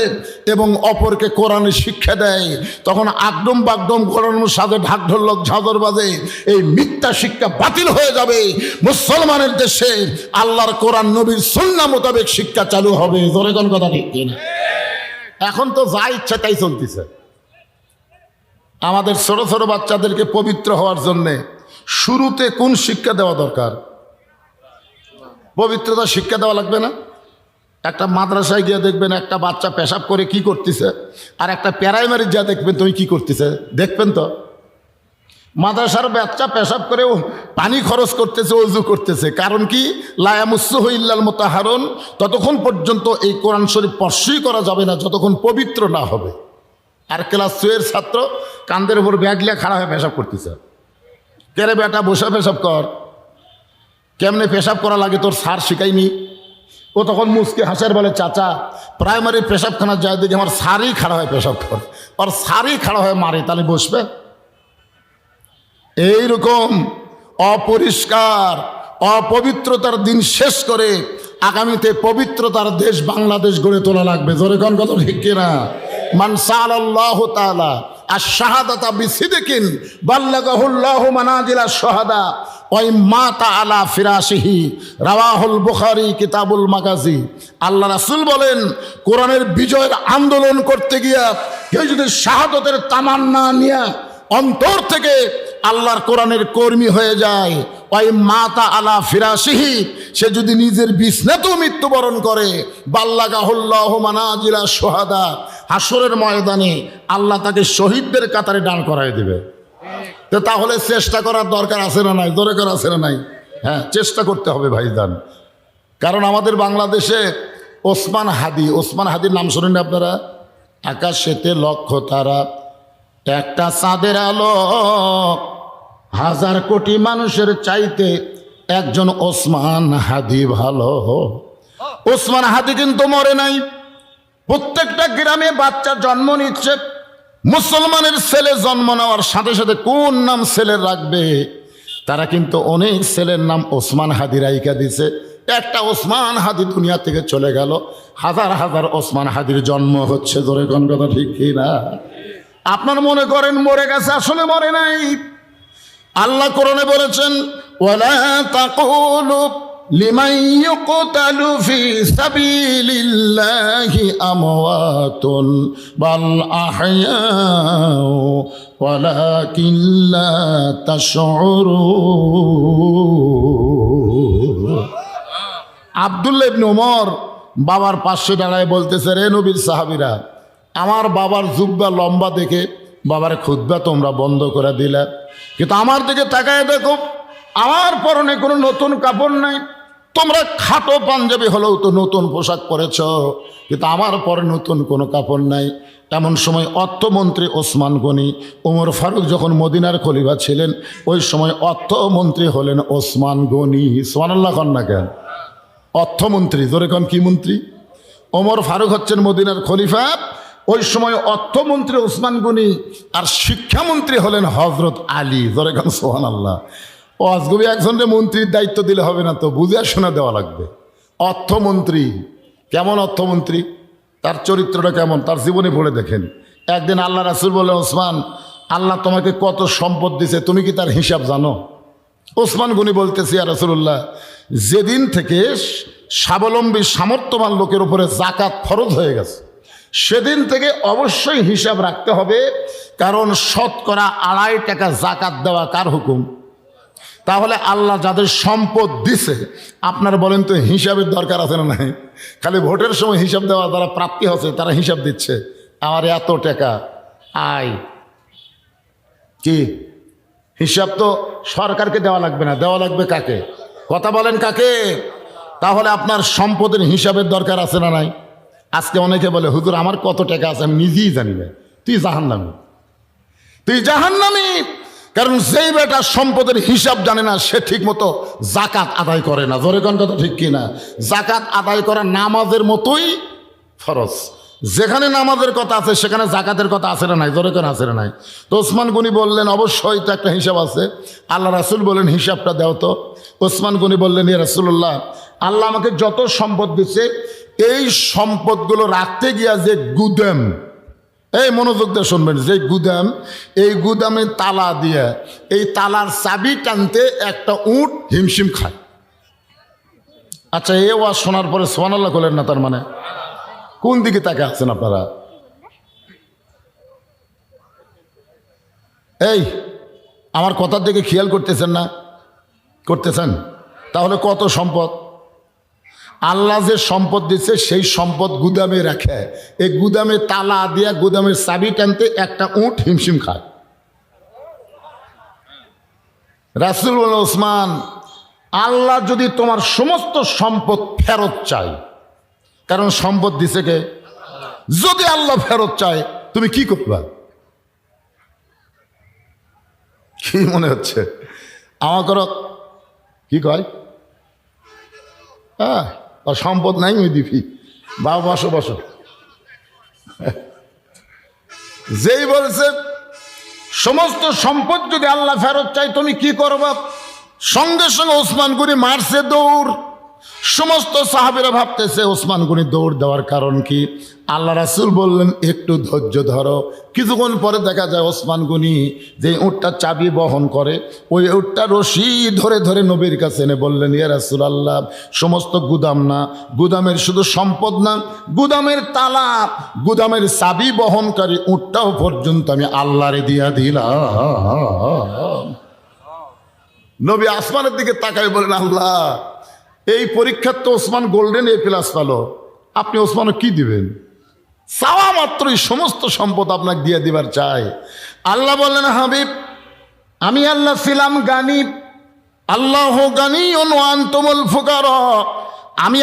এবং অপরকে কোরআনের শিক্ষা দেয়। তখন আগডম বাগডম ঘোরানোর সাথে ঢাক ঢোলক ঝাঁঝর বাজে, এই মিথ্যা শিক্ষা বাতিল হয়ে যাবে। মুসলমানের দেশে আল্লাহর কোরআন নবীর সুন্নাহ মোতাবেক শিক্ষা চালু হবে। জোরে কোন কথা ঠিক কিনা? এখন তো যা ইচ্ছা তাই চলতেছে। আমাদের ছোট ছোট বাচ্চাদেরকে পবিত্র হওয়ার জন্যে শুরুতে কোন শিক্ষা দেওয়া দরকার? পবিত্রতা শিক্ষা দেওয়া লাগবে না? একটা মাদ্রাসায় গিয়ে দেখবেন একটা বাচ্চা পেশাব করে কি করতেছে, আর একটা প্রাইমারি যা দেখবেন তুমি কি করতেছে, দেখবেন তো। মাদ্রাসার বাচ্চা পেশাব করে পানি খরচ করতেছে, ওযু করতেছে, কারণ কি? লা ইয়ামুসসুহু ইল্লাল মুতাহহারুন। ততক্ষণ পর্যন্ত এই কোরআন শরীফ স্পর্শই করা যাবে না যতক্ষণ পবিত্র না হবে। আর ক্লাস 2 এর ছাত্র কান্দের উপর ব্যাগ লিয়ে খাড়া হয়ে পেশাব করতেছে। কেরে বেটা বসে পেশাব কর, কেমনে পেশাব করা লাগে তোর স্যার শিখাইনি? ও তখন মুসকে হাসার বলে, চাচা প্রাইমারি পেশাবখানা যায় দেখি আমার স্যারই খাড়া হয়ে পেশাব কর, আর স্যারই খাড়া হয়ে মারে, তাহলে বসবে? এইরকম অপরিষ্কার অপবিত্রতার দিন শেষ করে আগামীতে পবিত্রতার দেশ বাংলাদেশ গড়ে তোলা লাগবে। জোরে কোন কথা ঠিক কিনা? মান সাআলাল্লাহু তাআলা আশ-শাহাদাতা বিসিদকিন বাল্লাগাহুল্লাহু মানাজিলা শুহাদা ওয়া ইম্মাতা আলা ফিরাশিহি, রাওয়াহুল বুখারী কিতাবুল মাগাজি। আল্লাহ রাসূল বলেন, কোরআনের বিজয়ের আন্দোলন করতে গিয়া কেউ যদি শাহাদাতের তামান্না নিয়ে অন্তর থেকে আল্লাহর কোরআনের কর্মী হয়ে যায়, ওই মাতা আলা ফিরাশিহি, সে যদি নিজের বিছনাতেও মৃত্যুবরণ করে, বাল্লাগাহুল্লাহু মানাজিলা শুহাদা, হাসরের ময়দানে আল্লাহ তাকে শহীদদের কাতারে দাঁড় করায় দেবে। তো তাহলে চেষ্টা করার দরকার আছে না নাই? দরকার আছে না নাই? হ্যাঁ, চেষ্টা করতে হবে ভাইজান। কারণ আমাদের বাংলাদেশে ওসমান হাদির নাম শোনেন আপনারা? আকাশেতে লক্ষ তারা, একটা চাঁদের আলো, হাজার কোটি মানুষের চাইতে একজন ওসমান হাদি ভালো। ওসমান হাদি কিন্তু মরে নাই। প্রত্যেকটা গ্রামে বাচ্চা জন্ম নিচ্ছে। মুসলমানের ছেলে জন্ম নেওয়ার সাথে সাথে কোন নাম ছেলের রাখবে? তারা কিন্তু অনেক ছেলের নাম ওসমান হাদি রাইকা দিছে। একটা ওসমান হাদি দুনিয়া থেকে চলে গেল, হাজার হাজার ওসমান হাদির জন্ম হচ্ছে। ধরে কোন কথা ঠিক কি না? আপনার মনে করেন মরে গেছে, আসলে মরে নাই। আল্লাহ কোরআনে বলেছেন, ওয়ালা তাকুলু লিমান ইউকতালু ফি সাবিলিল্লাহি আমওয়াতুন বাল আহইয়াউ ওয়ালাকিন লা তাশউরুন। আব্দুল্লাহ ইবনে ওমর বাবার পাশে দাঁড়ায় বলতেছে, রে নবীর সাহাবীরা, আমার বাবার জুব্বা লম্বা দেখে বাবার খুতবা তোমরা বন্ধ করে দিলে, কিন্তু আমার দিকে তাকায় দেখো, আমার পরনে কোনো নতুন কাপড় নাই। তোমরা খাটো পাঞ্জাবি হলেও তো নতুন পোশাক পরেছ, কিন্তু আমার পরে নতুন কোনো কাপড় নাই। এমন সময় অর্থমন্ত্রী ওসমান গনি, ওমর ফারুক যখন মদিনার খলিফা ছিলেন, ওই সময় অর্থমন্ত্রী হলেন ওসমান গনি। সুবহানাল্লাহ কন না কেন? অর্থমন্ত্রী, জোরে কন কি মন্ত্রী? ওমর ফারুক হচ্ছেন মদিনার খলিফা, ওই সময় অর্থমন্ত্রী ওসমান গনি, আর শিক্ষামন্ত্রী হলেন হজরত আলী। জোরে কন সুবহানাল্লাহ। ও আজগবি একজনকে মন্ত্রীর দায়িত্ব দিলে হবে না, তো বুঝে শোনা দেওয়া লাগবে। অর্থমন্ত্রী কেমন? অর্থমন্ত্রী তার চরিত্রটা কেমন, তার জীবনে পড়ে দেখেন। একদিন আল্লাহ রাসূল বললেন, ওসমান, আল্লাহ তোমাকে কত সম্পদ দিছে, তুমি কি তার হিসাব জানো? ওসমান গনি বলতেছি, ইয়া রাসূলুল্লাহ, যেদিন থেকে স্বাবলম্বী সামর্থ্যবান লোকের উপরে জাকাত ফরজ হয়ে গেছে, সেদিন থেকে অবশ্যই হিসাব রাখতে হবে, কারণ শতকরা 2.5 টাকা জাকাত দেওয়া কার হুকুম? তাহলে আল্লাহ যাদের সম্পদ দিছে, আপনারা বলেন তো হিসাবের দরকার আছে না নাই? খালি ভোটের সময় হিসাব দেওয়া, যারা প্রাপ্তি হচ্ছে তারা হিসাব দিচ্ছে, আমার এত টাকা আয়। কি হিসাব? তো সরকারকে দেওয়া লাগবে না, দেওয়া লাগবে কাকে? কথা বলেন কাকে? তাহলে আপনার সম্পদের হিসাবের দরকার আছে না নাই? আজকে অনেকে বলে, হুজুর আমার কত টাকা আছে আমি নিজেই জানি না। তুই জাহান্নামী, তুই জাহান্নামী। কারণ যেই বেটা সম্পদের হিসাব জানে না, সে ঠিক মতো জাকাত আদায় করে না। জোরে কোন কথা ঠিক কিনা? জাকাত আদায় করা নামাজের মতোই ফরজ। যেখানে নামাজের কথা আছে সেখানে জাকাতের কথা আছে না নাই? জোরে কোন আছে না নাই? তো ওসমান গনি বললেন, অবশ্যই তো একটা হিসাব আছে। আল্লাহ রাসূল বললেন, হিসাবটা দাও তো। ওসমান গনি বললেন, ইয়া রাসূলুল্লাহ, আল্লাহ আমাকে যত সম্পদ দিচ্ছে, এই সম্পদগুলো রাখতে গিয়া যে গুদাম, এই মনোযোগ দিয়ে শুনবেন, যে গুদাম, এই গুদামে তালা দিয়ে এই তালার চাবি টানতে একটা উট হিমশিম খায়। আচ্ছা, এ ওয়াজ শোনার পরে সুবহানাল্লাহ বলেন না? তার মানে কোন দিকে তাকে আছেন আপনারা? এই আমার কথার দিকে খেয়াল করতেছেন না? করতেছেন? তাহলে কত সম্পদ আল্লাহ যে সম্পদ দিচ্ছে, সেই সম্পদ গুদামে রাখে, এই গুদামে তালা দিয়া গুদামের চাবি টানতে একটা উট হিমশিম খায়। রাসূল বলেন, ওসমান, আল্লাহ যদি তোমার সমস্ত সম্পদ ফেরত চায়, কারণ সম্পদ দিছে কে? যদি আল্লাহ ফেরত চায়, তুমি কি করবা? কি মনে হচ্ছে? আমার করো কি কয়? হ্যাঁ, সম্পদ নাই ওই দিবি। বাবা বসো বসো। যেই বলছে সমস্ত সম্পদ যদি আল্লাহ ফেরত চাই, তুমি কি করবা? সঙ্গে সঙ্গে ওসমান গনি মারছে দৌড়। সমস্ত সাহাবীরা ভাবতেছে ওসমান গনি দৌড় দেওয়ার কারণ কি? আল্লাহ রাসূল বললেন, একটু ধৈর্য ধরো। কিছুক্ষণ পরে দেখা যায় ওসমান গনি যে উটটা চাবি বহন করে, ওই উটটা রশি ধরে ধরে নবীর কাছে এনে বললেন, ইয়া রাসূলুল্লাহ, সমস্ত গুদাম না, গুদামের শুধু সম্পদ না, গুদামের তালা, গুদামের চাবি বহনকারী উটটাও পর্যন্ত আমি আল্লাহরে দিয়া দিলাম। নবী আসমানের দিকে তাকাই বলেন, আল্লাহ, এই পরীক্ষার তো ওসমান গোল্ডেন এ প্লাস পেলো, আপনি ওসমানও কি দিবেন? চাওয়া মাত্রই সমস্ত সম্পদ আপনাকে দিয়ে দিবার চাই। আল্লাহ বললেন, হাবিব, আমি আল্লাহ ছিলাম গানি, আল্লাহ গানি আনতুমুল ফুকারা। আমি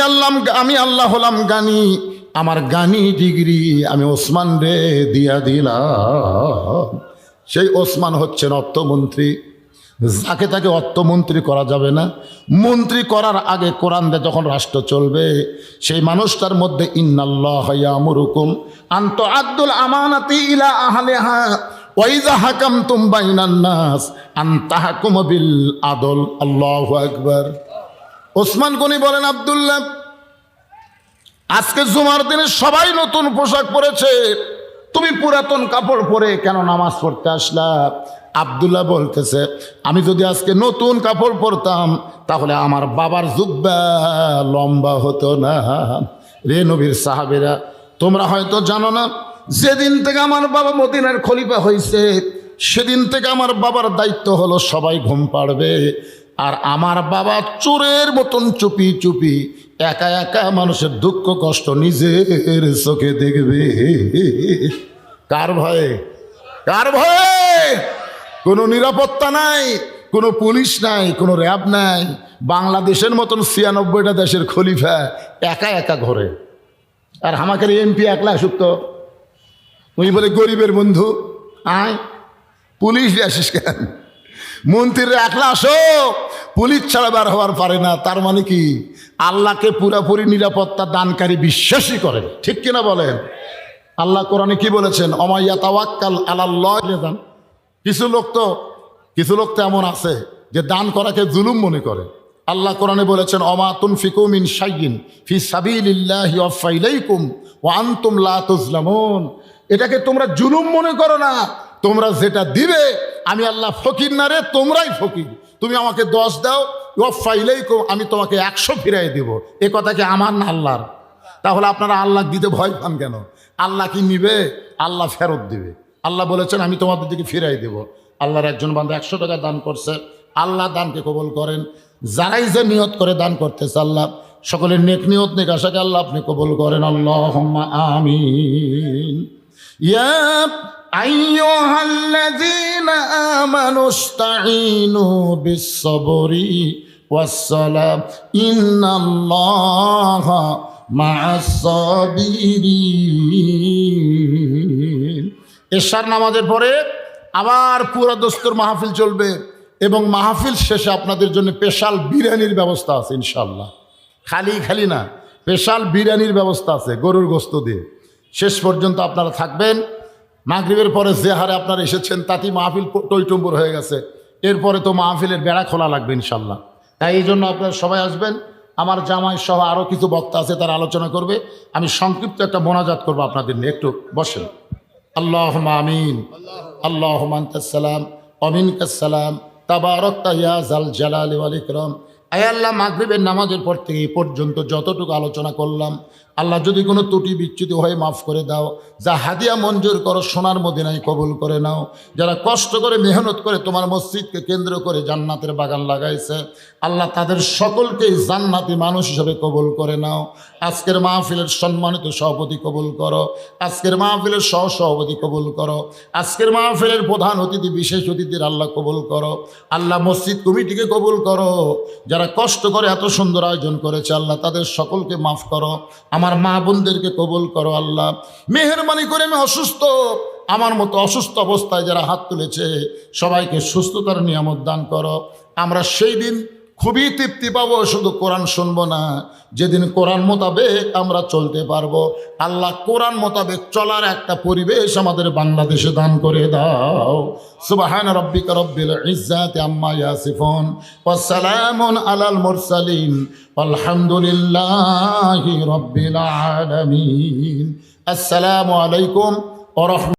আল্লাহ হলাম গানি, আমার গানি ডিগ্রি আমি ওসমান রে দিয়া দিলাম। সেই ওসমান হচ্ছেন অর্থমন্ত্রী, যাকে তাকে অর্থমন্ত্রী করা যাবে না। মন্ত্রী করার আগে কোরআন দিয়ে যখন রাষ্ট্র চলবে, সেই মানুষটার মধ্যে ইন্নাল্লাহ ইয়ামুরুকুম আন তুআদ্দুল আমানাতি ইলা আহলিহা ওয়া ইযা হাকামতুম বাইনান নাস আন তাহকুমু বিল আদল। আল্লাহু আকবার। ওসমান গনি বলেন, আব্দুল্লাহ, আজকে জুমার দিনে সবাই নতুন পোশাক পরেছে, তুমি পুরাতন কাপড় পরে কেন নামাজ পড়তে আসলা? আব্দুল্লাহ বলতেছে, আমি যদি আজকে নতুন কাপড় পরতাম তাহলে আমার বাবার জুব্বা লম্বা হতো না। রে নবীর সাহাবীরা, তোমরা হয়তো জানো না, যেদিন থেকে আমার বাবা মদিনার খলিফা হয়েছে সেদিন থেকে আমার বাবার দায়িত্ব হলো সবাই ঘুম পাড়বে, আর আমার বাবা চোরের মতন চুপি চুপি একা একা মানুষের দুঃখ কষ্ট নিজের চোখে দেখবে। কার ভয়ে? কার ভয়ে? কোনো নিরাপত্তা নাই, কোনো পুলিশ নাই, কোনো র্যাব নাই। বাংলাদেশের মতন ৯৬টা দেশের খলিফা একা একা ঘরে, আর আমাকে এমপি একলা আসুক তো, উনি বলে গরিবের বন্ধু, আয় পুলিশ আসিস কেন? মন্ত্রীরা একলা আসো, পুলিশ ছাড়া বার হওয়ার পারে না। তার মানে কি? আল্লাহকে পুরাপুরি নিরাপত্তা দানকারী বিশ্বাসী করে, ঠিক কিনা বলেন? আল্লাহ কোরআনে কি বলেছেন? অমাইয়া তাওয়াক্কাল আলাল্লাহ। কিছু লোক তো এমন আছে যে দান করাকে জুলুম মনে করে। আল্লাহ কোরআনে বলেছেন, অমা তুনফিকু মিন শাইইন ফি সাবিলিল্লাহি ওয়াফা ইলাইকুম ওয়া আনতুম লা তুজলামুন। এটাকে তোমরা জুলুম মনে করো না। তোমরা যেটা দিবে, আমি আল্লাহ ফকির না রে, তোমরাই ফকির। তুমি আমাকে 10 দাও, ওয়াফা ইলাইকুম, আমি তোমাকে 100 ফিরাই দেব। এ কথা কি আমার না আল্লাহর? তাহলে আপনারা আল্লাহ দিতে ভয় পান কেন? আল্লাহ কি নিবে? আল্লাহ ফেরত দিবে। আল্লাহ বলেছেন, আমি তোমাদের দিকে ফিরাই দেব। আল্লাহর একজন বান্দা 100 টাকা দান করছে, আল্লাহ দানকে কবুল করেন। যারাই যে নিয়ত করে দান করতেছে, আল্লাহ সকলের নেক নিয়ত নেক আশাকে আল্লাহ আপনি কবুল করেন। আল্লাহুম্মা আমিন। ইয়া আইয়ুহাল্লাযীনা আমানুস্তাঈনু বিস-সাবরি ওয়াস-সালাম ইন্নাল্লাহা মা'আস-সাবিরিন। এশার নামাজের পরে আবার পুরা দস্তুর মাহফিল চলবে, এবং মাহফিল শেষে আপনাদের জন্য স্পেশাল বিরিয়ানির ব্যবস্থা আছে ইনশাল্লাহ। খালি না, স্পেশাল বিরিয়ানির ব্যবস্থা আছে গরুর গোস্ত দিয়ে। শেষ পর্যন্ত আপনারা থাকবেন। মাগরিবের পরে যে হারে আপনারা এসেছেন তাতেই মাহফিল টইটুম্বুর হয়ে গেছে। এরপরে তো মাহফিলের বেড়া খোলা লাগবে ইনশাল্লাহ। তাই এই জন্য আপনারা সবাই আসবেন। আমার জামাই সহ আরও কিছু বক্তা আছে, তারা আলোচনা করবে। আমি সংক্ষিপ্ত একটা মোনাজাত করবো আপনাদের নিয়ে, একটু বসেন। আল্লাহুম্মা আমিন। আল্লাহুম্মা আনতাস সালাম ওয়া মিনকাস সালাম তাবারাকতা ইয়া যাল জালালি ওয়াল ইকরাম। আয় আল্লাহ, মাগরিবের নামাজের পর থেকে এই পর্যন্ত যতটুকু আলোচনা করলাম, আল্লাহ যদি কোনো ত্রুটি বিচ্যুতি হয়ে মাফ করে দাও। যা হাদিয়া মঞ্জুর করো সোনার মদিনায় কবুল করে নাও। যারা কষ্ট করে মেহনত করে তোমার মসজিদকে কেন্দ্র করে জান্নাতের বাগান লাগাইছে, আল্লাহ তাদের সকলকেই জান্নাতি মানুষ হিসেবে কবুল করে নাও। আজকের মাহফিলের সম্মানিত সভাপতি কবুল করো, আজকের মাহফিলের সহসভাপতি কবুল করো, আজকের মাহফিলের প্রধান অতিথি বিশেষ অতিথির আল্লাহ কবুল করো। আল্লাহ মসজিদ কমিটিকে কবুল করো, যারা কষ্ট করে এত সুন্দর আয়োজন করেছে, আল্লাহ তাদের সকলকে মাফ করো। আমার মা বোনদেরকে কবুল করো। আল্লাহ মেহেরবানি করে, আমি অসুস্থ, আমার মতো অসুস্থ অবস্থায় যারা হাত তুলেছে সবাইকে সুস্থতার নিয়ামত দান করো। আমরা সেই দিন খুবই তৃপ্তি পাবো, শুধু কোরআন শুনবো না, যেদিন কোরআন মোতাবেক আমরা চলতে পারবো। আল্লাহ কোরআন মোতাবেক চলার একটা পরিবেশ আমাদের বাংলাদেশে দান করে দাও। সুবহান রাব্বিকা রব্বিল ইজ্জাতি আম্মা ইয়াসিফুন ওয়া সালামুন আলাল মুরসালিন আলহামদুলিল্লাহি রাব্বিল আলামিন। আসসালামু আলাইকুম ওয়া রাহমাতুল্লাহ।